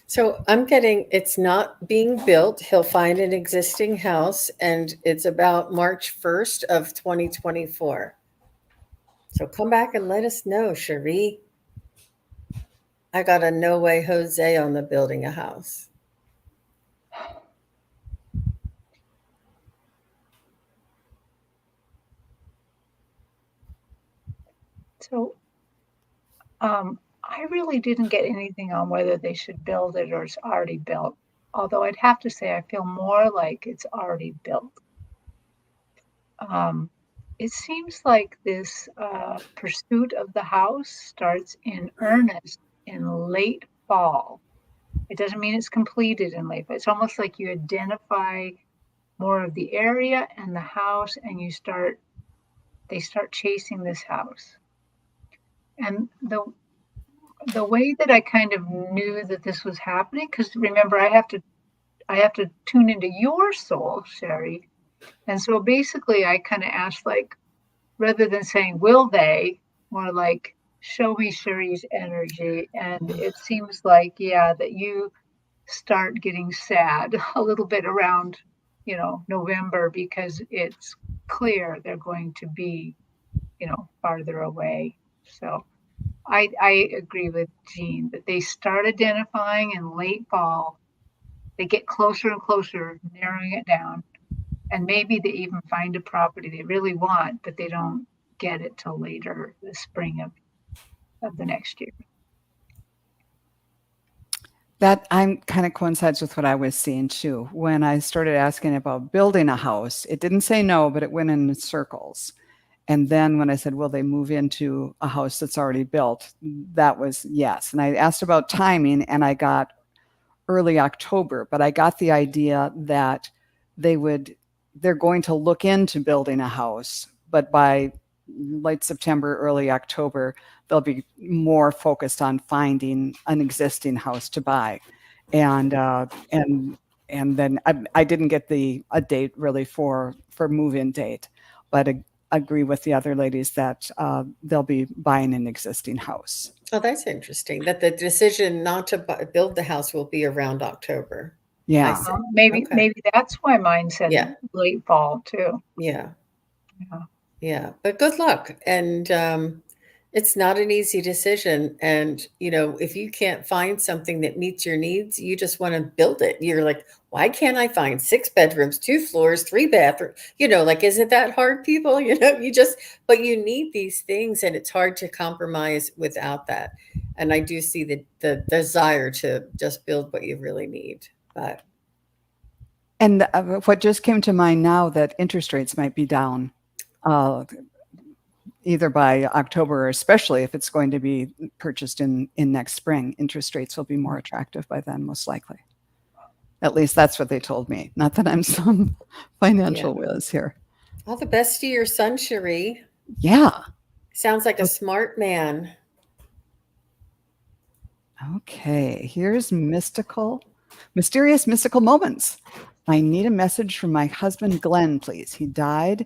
So I'm getting, it's not being built. He'll find an existing house, and it's about March 1st of 2024. So come back and let us know, Cherie. I got a no way Jose on the building a house. So, I really didn't get anything on whether they should build it or it's already built. Although I'd have to say I feel more like it's already built. It seems like this pursuit of the house starts in earnest in late fall. It doesn't mean it's completed in late fall. It's almost like you identify more of the area and the house, and they start chasing this house. And the way that I kind of knew that this was happening, because remember, I have to tune into your soul, Sherry. And so basically I kind of asked, like, rather than saying, will they, more like, show me Sherry's energy. And it seems like, yeah, that you start getting sad a little bit around, November, because it's clear they're going to be, farther away. So I agree with Jean that they start identifying in late fall. They get closer and closer, narrowing it down. And maybe they even find a property they really want, but they don't get it till later, the spring of the next year. That kind of coincides with what I was seeing too. When I started asking about building a house, it didn't say no, but it went in circles. And then when I said, will they move into a house that's already built? That was yes. And I asked about timing, and I got early October, but I got the idea that they're going to look into building a house, but by late September, early October, they'll be more focused on finding an existing house to buy. And then I didn't get a date really for move-in date, but agree with the other ladies that they'll be buying an existing house. Oh, that's interesting. That the decision not to build the house will be around October. Yeah. Maybe Okay. maybe that's why mine said Yeah. late fall too. Yeah. Yeah. Yeah. But good luck. And It's not an easy decision. And, if you can't find something that meets your needs, you just want to build it. You're like, why can't I find 6 bedrooms, 2 floors, 3 bathrooms? Like, isn't that hard, people? But you need these things, and it's hard to compromise without that. And I do see the desire to just build what you really need. But And what just came to mind now, that interest rates might be down either by October, or especially if it's going to be purchased in next spring, interest rates will be more attractive by then, most likely. At least that's what they told me. Not that I'm some financial whiz here. All the best to your son, Cherie. Yeah. Sounds like a smart man. Okay, here's mysterious mystical moments. I need a message from my husband, Glenn, please. He died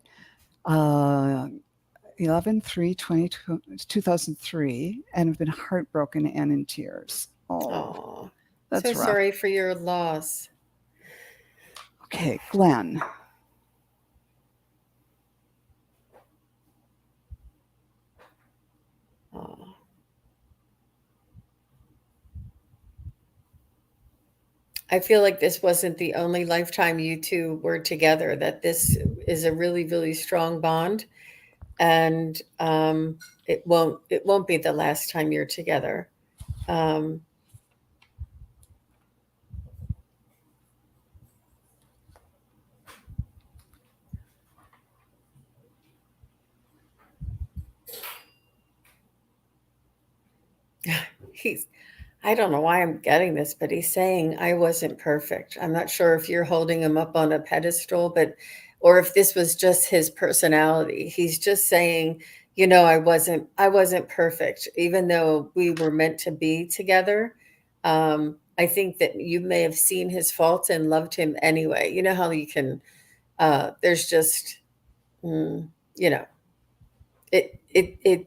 11/3/2003, and I've been heartbroken and in tears. Oh, that's so rough. sorry for your loss. Okay, Glenn. Oh. I feel like this wasn't the only lifetime you two were together, that this is a really, really strong bond. And it won't be the last time you're together. I don't know why I'm getting this, but he's saying I wasn't perfect. I'm not sure if you're holding him up on a pedestal, or if this was just his personality. He's just saying, I wasn't perfect, even though we were meant to be together. I think that you may have seen his faults and loved him anyway. You know how you can, there's just, it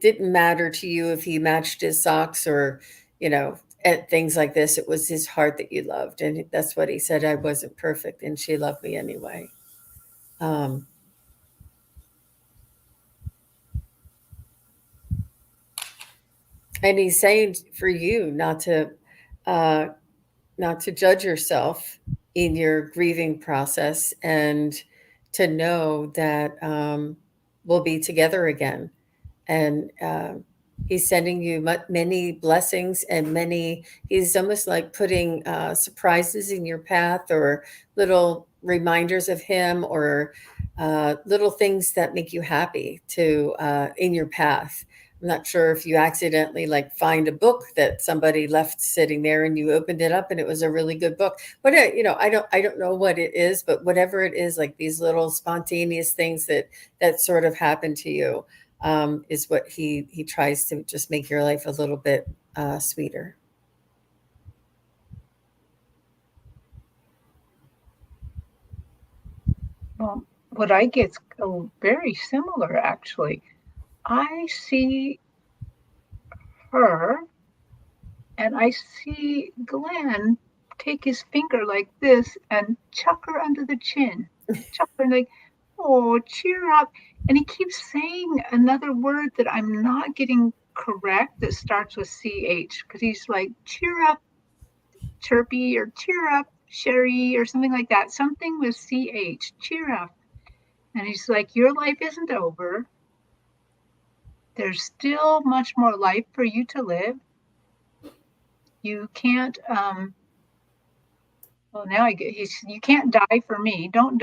didn't matter to you if he matched his socks or, and things like this. It was his heart that you loved. And that's what he said. I wasn't perfect, and she loved me anyway. And he's saying for you not to judge yourself in your grieving process, and to know that we'll be together again. And he's sending you many blessings, and he's almost like putting surprises in your path, or little reminders of him, or little things that make you happy in your path. I'm not sure if you accidentally find a book that somebody left sitting there, and you opened it up and it was a really good book. But I don't know what it is, but whatever it is, like these little spontaneous things that sort of happen to you, is what he tries to just make your life a little bit sweeter. Well, what I get's very similar, actually. I see her, and I see Glenn take his finger like this and chuck her under the chin. Chuck her like, oh, cheer up. And he keeps saying another word that I'm not getting correct that starts with CH, because he's like, cheer up, Chirpy, or cheer up, Sherry, or something like that. Something with CH, cheer up. And he's like, your life isn't over. There's still much more life for you to live. You can't, well, now you can't die for me. Don't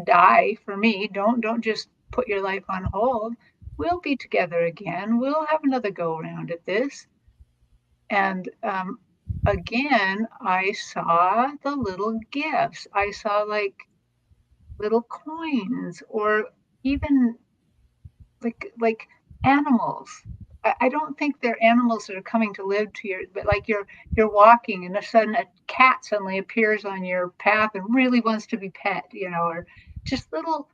die for me. Don't just put your life on hold. We'll be together again. We'll have another go around at this. And again, I saw the little gifts. I saw like little coins, or even like animals. I don't think they're animals that are coming to live to you, but like you're walking and a sudden a cat suddenly appears on your path and really wants to be pet, or just little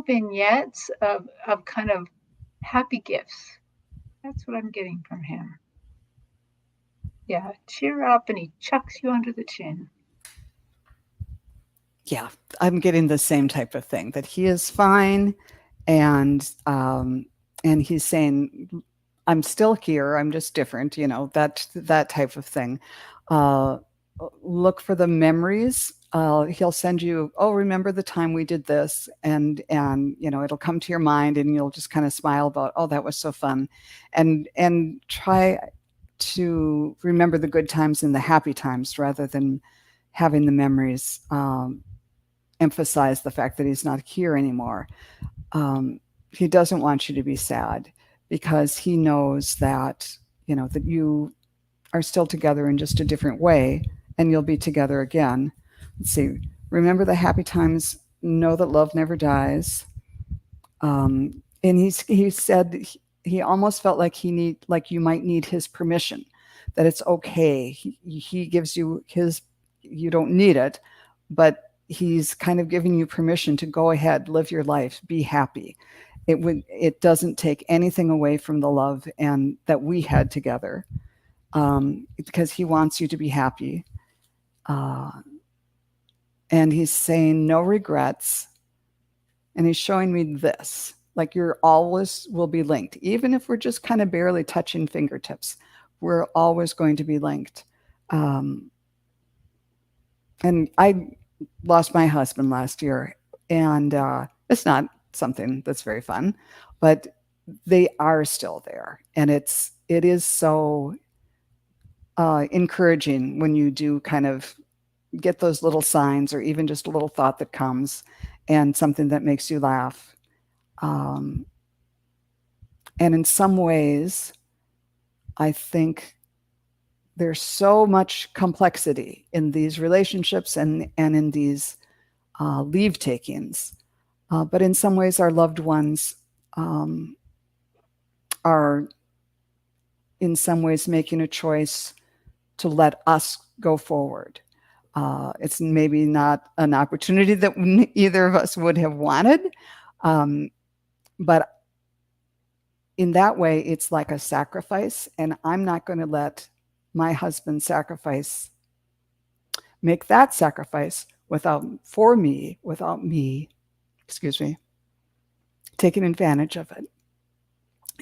vignettes of kind of happy gifts. That's what I'm getting from him. Yeah, cheer up, and he chucks you under the chin. Yeah, I'm getting the same type of thing, that he is fine, and and he's saying, I'm still here, I'm just different, that type of thing. uh, Look for the memories. He'll send you, oh, remember the time we did this, and it'll come to your mind, and you'll just kind of smile about, oh, that was so fun, and try to remember the good times and the happy times rather than having the memories emphasize the fact that he's not here anymore. He doesn't want you to be sad because he knows that that you are still together in just a different way, and you'll be together again. Let's see. Remember the happy times. Know that love never dies. And he said he almost felt like you might need his permission, that it's okay. He gives you his. You don't need it, but he's kind of giving you permission to go ahead, live your life, be happy. It doesn't take anything away from the love and that we had together, because he wants you to be happy. And he's saying no regrets. And he's showing me this, like you're always will be linked. Even if we're just kind of barely touching fingertips, we're always going to be linked. And I lost my husband last year, and it's not something that's very fun, but they are still there. And it is so encouraging when you do kind of get those little signs, or even just a little thought that comes and something that makes you laugh. And in some ways, I think there's so much complexity in these relationships and in these leave takings. But in some ways, our loved ones are in some ways making a choice to let us go forward. It's maybe not an opportunity that either of us would have wanted, but in that way, it's like a sacrifice, and I'm not going to let my husband make that sacrifice without me, taking advantage of it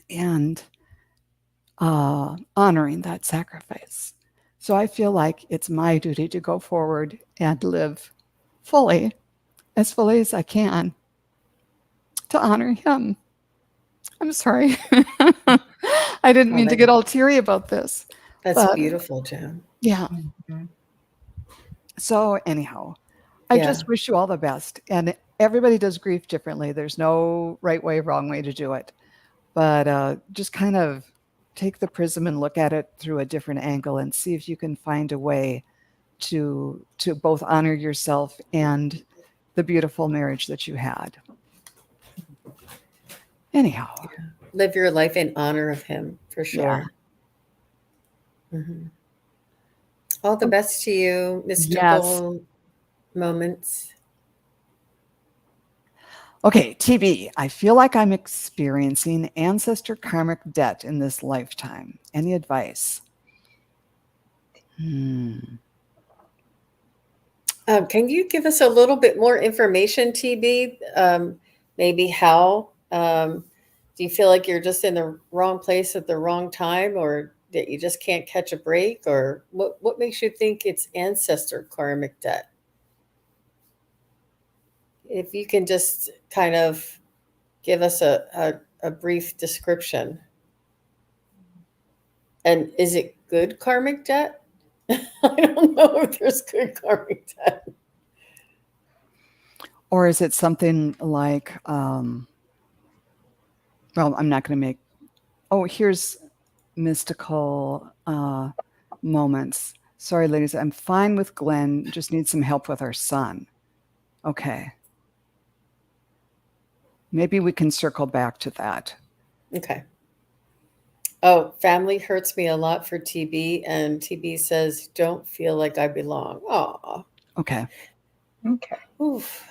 and honoring that sacrifice. So I feel like it's my duty to go forward and live as fully as I can, to honor him. I'm sorry. I didn't mean to get all teary about this. That's beautiful, Joan. Yeah. Mm-hmm. So anyhow, I just wish you all the best. And everybody does grief differently. There's no right way, wrong way to do it. But just kind of take the prism and look at it through a different angle and see if you can find a way to both honor yourself and the beautiful marriage that you had. Anyhow. Live your life in honor of him, for sure. Yeah. Mm-hmm. All the best to you, mystical moments. Okay, TB, I feel like I'm experiencing ancestor karmic debt in this lifetime. Any advice? Can you give us a little bit more information, TB? Maybe how? Do you feel like you're just in the wrong place at the wrong time, or that you just can't catch a break? Or what makes you think it's ancestor karmic debt? If you can just kind of give us a brief description. And is it good karmic debt? I don't know if there's good karmic debt. Or is it something like, well, I'm not going to make, here's mystical moments. Sorry, ladies, I'm fine with Glenn, just need some help with our son. Okay. Maybe we can circle back to that. Okay. Oh, family hurts me a lot for TB, and TB says, don't feel like I belong. Aw. Okay. Oof.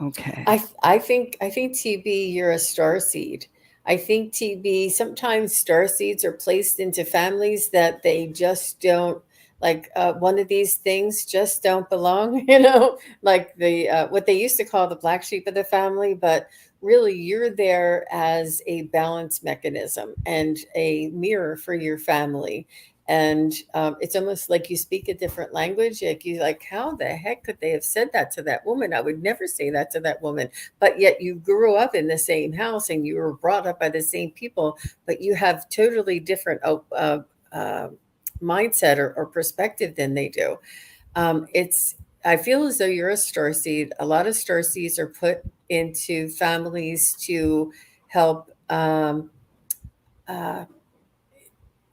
Okay. I think TB, you're a star seed. I think TB, sometimes star seeds are placed into families that they just don't, like one of these things just don't belong, like the what they used to call the black sheep of the family. But really you're there as a balance mechanism and a mirror for your family. And it's almost like you speak a different language. Like you like, how the heck could they have said that to that woman? I would never say that to that woman. But yet you grew up in the same house and you were brought up by the same people, but you have totally different uh, mindset or perspective than they do. It's I feel as though you're a star seed. A lot of star seeds are put into families to help uh,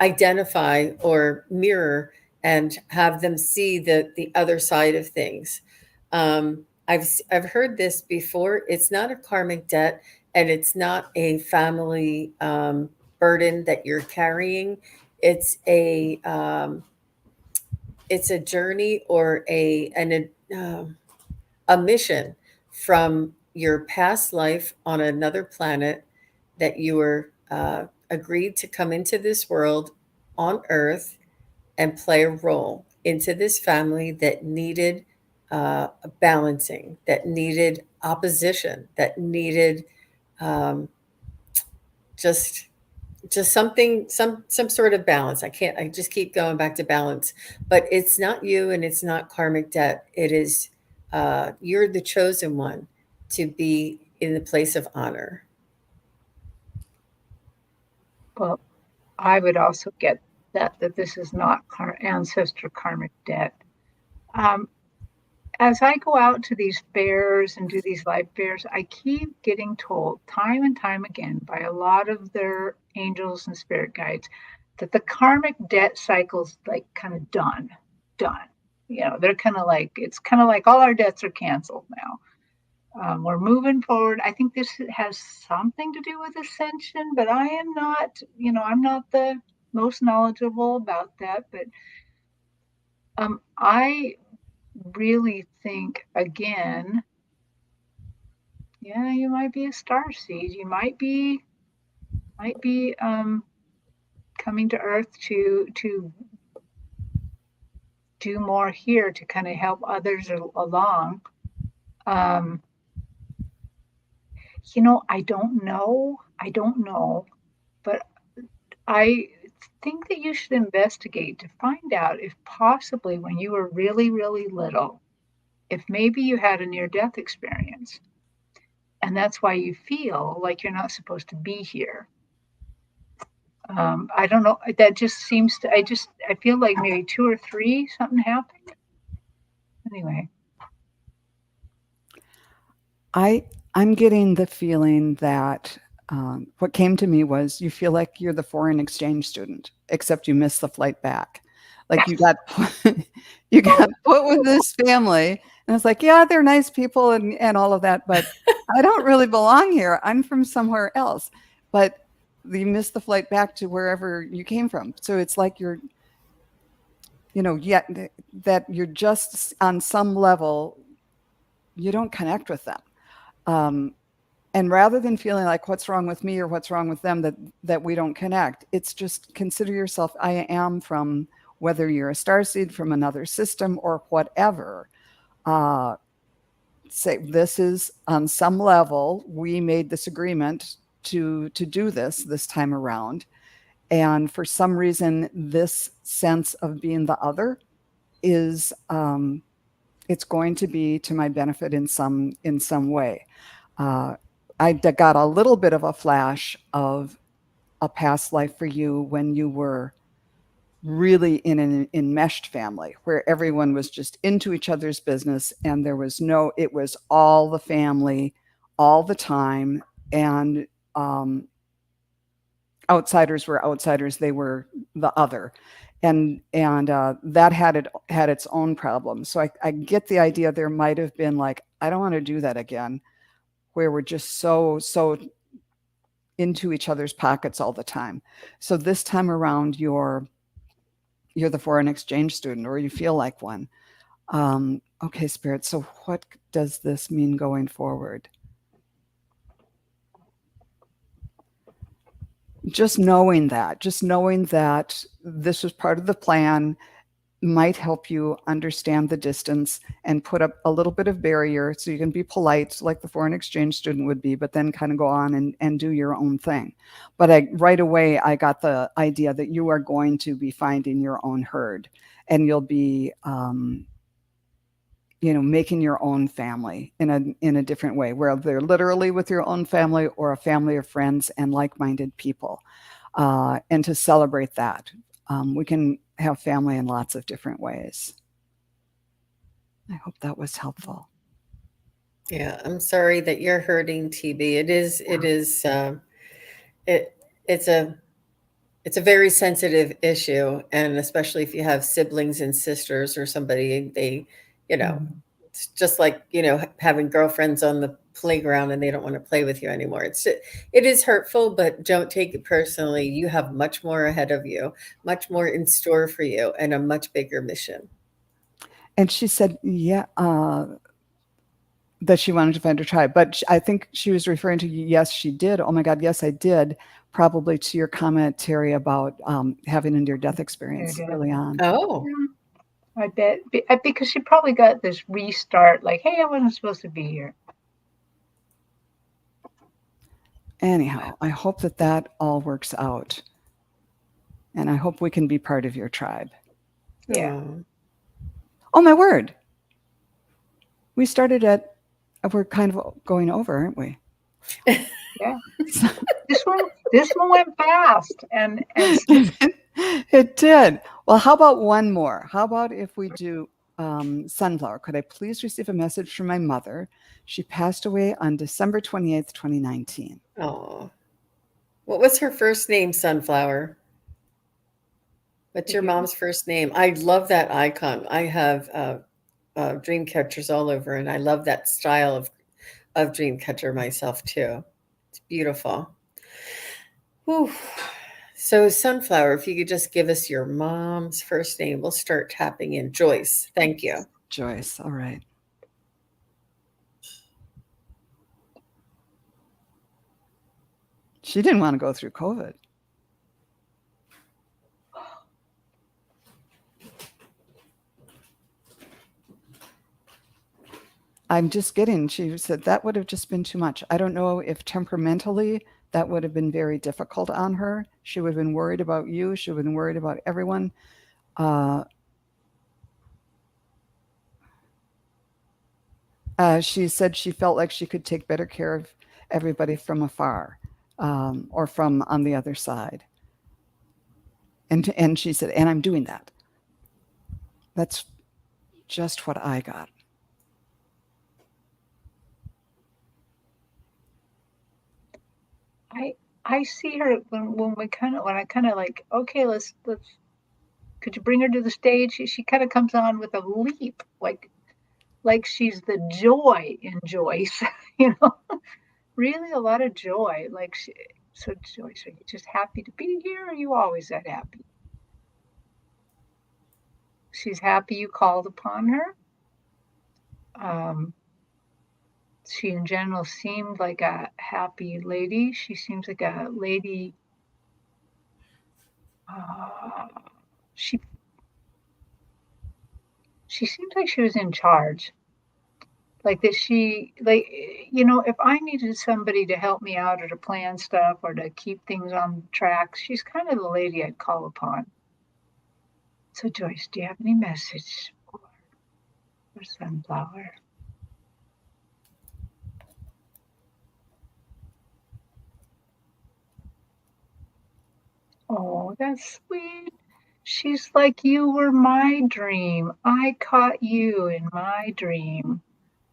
identify or mirror and have them see the other side of things. I've heard this before. It's not a karmic debt, and it's not a family burden that you're carrying. It's a it's a journey or a mission from your past life on another planet that you were agreed to come into this world on Earth and play a role into this family that needed balancing, that needed opposition, that needed um, just something, some sort of balance. I just keep going back to balance, but it's not you and it's not karmic debt. It is you're the chosen one to be in the place of honor. Well, I would also get that this is not ancestor karmic debt. Um, as I go out to these fairs and do these life fairs, I keep getting told time and time again by a lot of their angels and spirit guides that the karmic debt cycle's like kind of done. You know, they're kind of like, it's kind of like all our debts are canceled now. We're moving forward. I think this has something to do with ascension, but I am not, I'm not the most knowledgeable about that. But I really think, again, yeah, you might be a star seed. You might be coming to Earth to do more here to kind of help others along. Um, I don't know. I don't know, but I think that you should investigate to find out if possibly when you were really, really little, if maybe you had a near death experience and that's why you feel like you're not supposed to be here. I don't know. That just seems to, I feel like maybe two or three, something happened. Anyway. I'm getting the feeling that what came to me was you feel like you're the foreign exchange student, except you missed the flight back. Like you got you got put with this family, and it's like, yeah, they're nice people and all of that, but I don't really belong here. I'm from somewhere else. But you missed the flight back to wherever you came from. So it's like you're, yet that you're just on some level, you don't connect with them. And rather than feeling like what's wrong with me or what's wrong with them that we don't connect, it's just consider yourself, I am from, whether you're a starseed from another system or whatever, say this is on some level, we made this agreement to do this time around. And for some reason, this sense of being the other is it's going to be to my benefit in some way. I got a little bit of a flash of a past life for you when you were really in an enmeshed family where everyone was just into each other's business and it was all the family all the time. And outsiders were outsiders. They were the other. And that had its own problems. So I get the idea there might have been like, I don't want to do that again, where we're just so into each other's pockets all the time. So this time around, you're the foreign exchange student, or you feel like one. Okay, Spirit. So what does this mean going forward? Just knowing that this was part of the plan. might help you understand the distance and put up a little bit of barrier so you can be polite like the foreign exchange student would be, but then kind of go on and do your own thing. But right away, I got the idea that you are going to be finding your own herd, and you'll be, making your own family in a different way, where they're literally with your own family or a family of friends and like-minded people, and to celebrate that. We can have family in lots of different ways. I hope that was helpful. Yeah, I'm sorry that you're hurting, TB. It's a very sensitive issue, and especially if you have siblings and sisters or somebody, it's just like, having girlfriends on the playground and they don't want to play with you anymore. It is hurtful, but don't take it personally. You have much more ahead of you, much more in store for you, and a much bigger mission. And she said, yeah, that she wanted to find her tribe. But I think she was referring to, yes, she did. Oh my God, yes, I did. Probably to your comment, Terri, about having a near-death experience early on. Oh, I bet because she probably got this restart, like, hey, I wasn't supposed to be here. Anyhow, I hope that all works out. And I hope we can be part of your tribe. Yeah. Oh, my word. We started we're kind of going over, aren't we? Yeah. This one went fast, and it did. Well, how about one more? How about if we do Sunflower? Could I please receive a message from my mother? She passed away on December 28th, 2019. Oh, what was her first name, Sunflower? What's your mom's first name? I love that icon. I have dream catchers all over, and I love that style of dream catcher myself too. It's beautiful. Whew. So, Sunflower, if you could just give us your mom's first name, we'll start tapping in. Joyce, thank you. Joyce, all right. She didn't want to go through COVID. I'm just kidding. She said that would have just been too much. I don't know if temperamentally that would have been very difficult on her. She would have been worried about you. She would have been worried about everyone. She said she felt like she could take better care of everybody from afar, or from on the other side. And she said, and I'm doing that. That's just what I got. I see her when I kind of like, okay, let's could you bring her to the stage? She kind of comes on with a leap, like she's the joy in Joyce, really a lot of joy. So Joyce, are you just happy to be here? Or are you always that happy? She's happy you called upon her. She in general seemed like a happy lady. She seems like a lady. She seems like she was in charge. Like that if I needed somebody to help me out or to plan stuff or to keep things on track, she's kind of the lady I'd call upon. So Joyce, do you have any message for Sunflower? Oh, that's sweet. She's like, you were my dream. I caught you in my dream.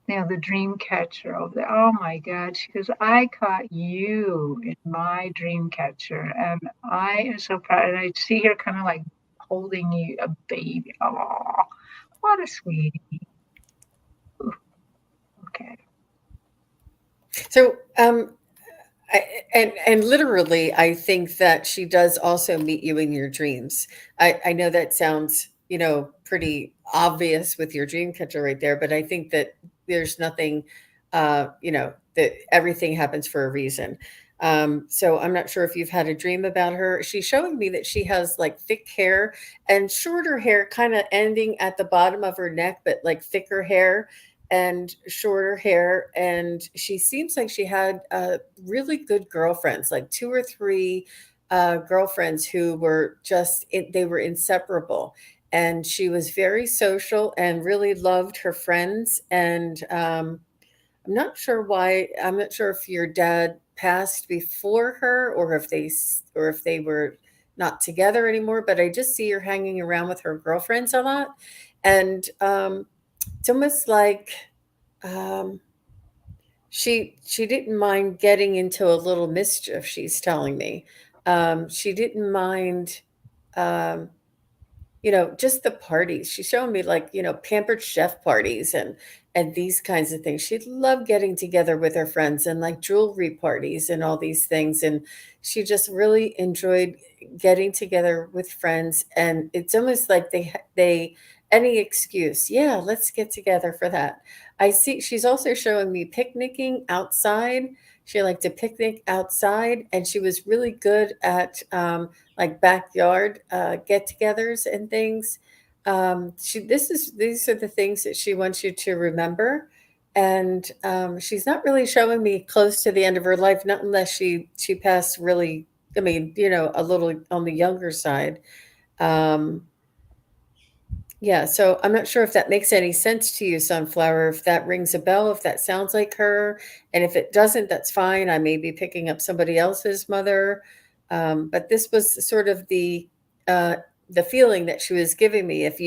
The dream catcher over there. Oh my God. She goes, I caught you in my dream catcher. And I am so proud. And I see her kind of like holding you, a baby. Oh, what a sweetie. Ooh, okay. So, and literally, I think that she does also meet you in your dreams. I know that sounds, pretty obvious with your dream catcher right there, but I think that there's nothing, that everything happens for a reason. So I'm not sure if you've had a dream about her. She's showing me that she has like thick hair and shorter hair, kind of ending at the bottom of her neck, but like thicker hair and shorter hair. And she seems like she had really good girlfriends, like two or three girlfriends who were they were inseparable. And she was very social and really loved her friends. And I'm not sure why. I'm not sure if your dad passed before her, or or if they were not together anymore. But I just see her hanging around with her girlfriends a lot, and it's almost like um, she didn't mind getting into a little mischief. She's telling me she didn't mind. Um, just the parties. She's showing me like, pampered chef parties and these kinds of things. She loved getting together with her friends and like jewelry parties and all these things. And she just really enjoyed getting together with friends. And it's almost like they any excuse. Yeah, let's get together for that. I see she's also showing me picnicking outside. She liked to picnic outside, and she was really good at like backyard get-togethers and things. These are the things that she wants you to remember, and she's not really showing me close to the end of her life, not unless she passed really. I mean, a little on the younger side. Um, yeah, so I'm not sure if that makes any sense to you, Sunflower, if that rings a bell, if that sounds like her. And if it doesn't, that's fine. I may be picking up somebody else's mother. But this was sort of the feeling that she was giving me. If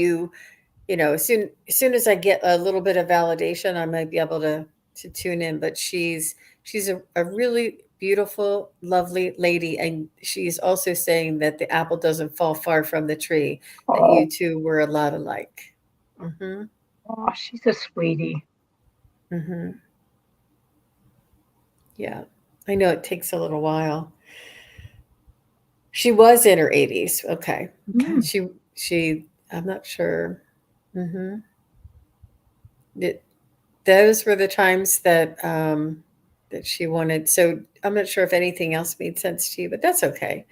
as soon as I get a little bit of validation, I might be able to tune in. But she's a really beautiful, lovely lady, and she's also saying that the apple doesn't fall far from the tree, that Oh, you two were a lot alike. Mm-hmm. oh, she's a sweetie. Mm-hmm. Yeah. I know it takes a little while. She was in her 80s. Okay. Okay. Mm. She I'm not sure. Mm-hmm. It, those were the times that she wanted. So I'm not sure if anything else made sense to you, but that's okay.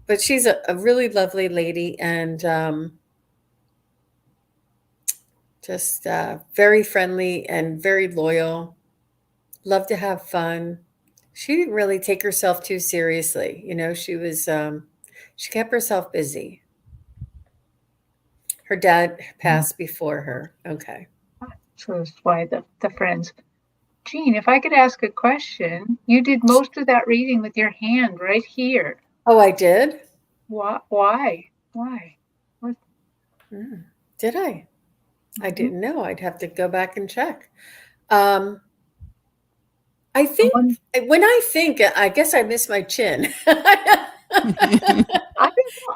But she's a really lovely lady, and just very friendly and very loyal. Love to have fun. She didn't really take herself too seriously. She kept herself busy. Her dad passed before her. Okay. So that's why the friends. Jean, if I could ask a question, you did most of that reading with your hand right here. Oh, I did? Why? Why? Why? What? Mm. Did I? I Mhm. didn't know. I'd have to go back and check. Um, I I think wonder, when I think, I guess I miss my chin. I don't know.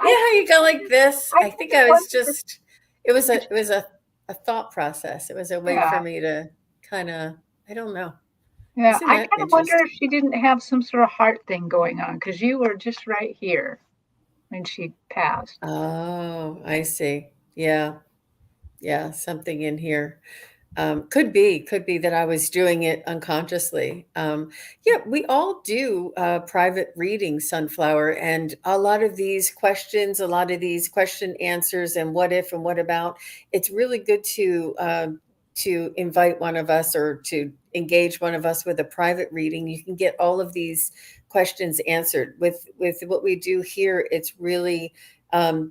Yeah, how you go like this? I I kind think of I was wonder just it if, was a thought process. It was a way for yeah, me to kind of, I don't know. yeah. Isn't I that kind of wonder if interesting? she didn't have some sort of heart thing going on because you were just right here when she passed. Oh, I see. Yeah. Yeah, something in here. Could be that I was doing it unconsciously. Yeah, we all do private readings, Sunflower, and a lot of these questions, a lot of these question answers, and what if and what about. It's really good to invite one of us or to engage one of us with a private reading. You can get all of these questions answered with what we do here. It's really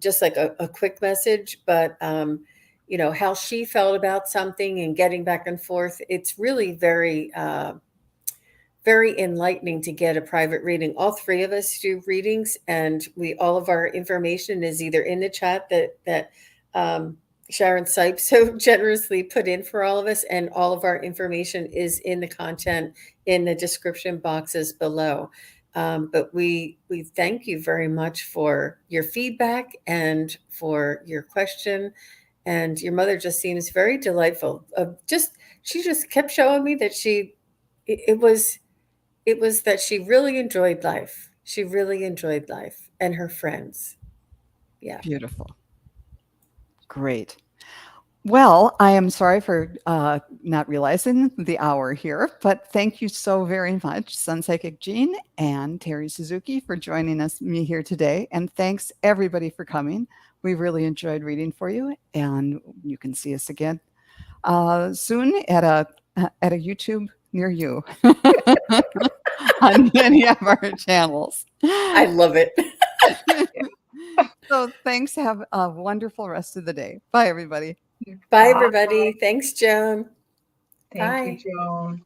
just like a quick message, but how she felt about something and getting back and forth. It's really very enlightening to get a private reading. All three of us do readings, and all of our information is either in the chat that Sharon Sipes so generously put in for all of us, and all of our information is in the content in the description boxes below. But we thank you very much for your feedback and for your question. And your mother just seems very delightful. She just kept showing me that it was that she really enjoyed life. She really enjoyed life and her friends. Yeah. Beautiful. Great. Well, I am sorry for not realizing the hour here, but thank you so very much, SunPsychic Jean and Terri Suzuki, for joining me here today. And thanks everybody for coming. We really enjoyed reading for you, and you can see us again soon at a YouTube near you on many of our channels. I love it. So thanks. Have a wonderful rest of the day. Bye, everybody. Bye, everybody. Thanks, Joan. Thank you, Bye. Joan.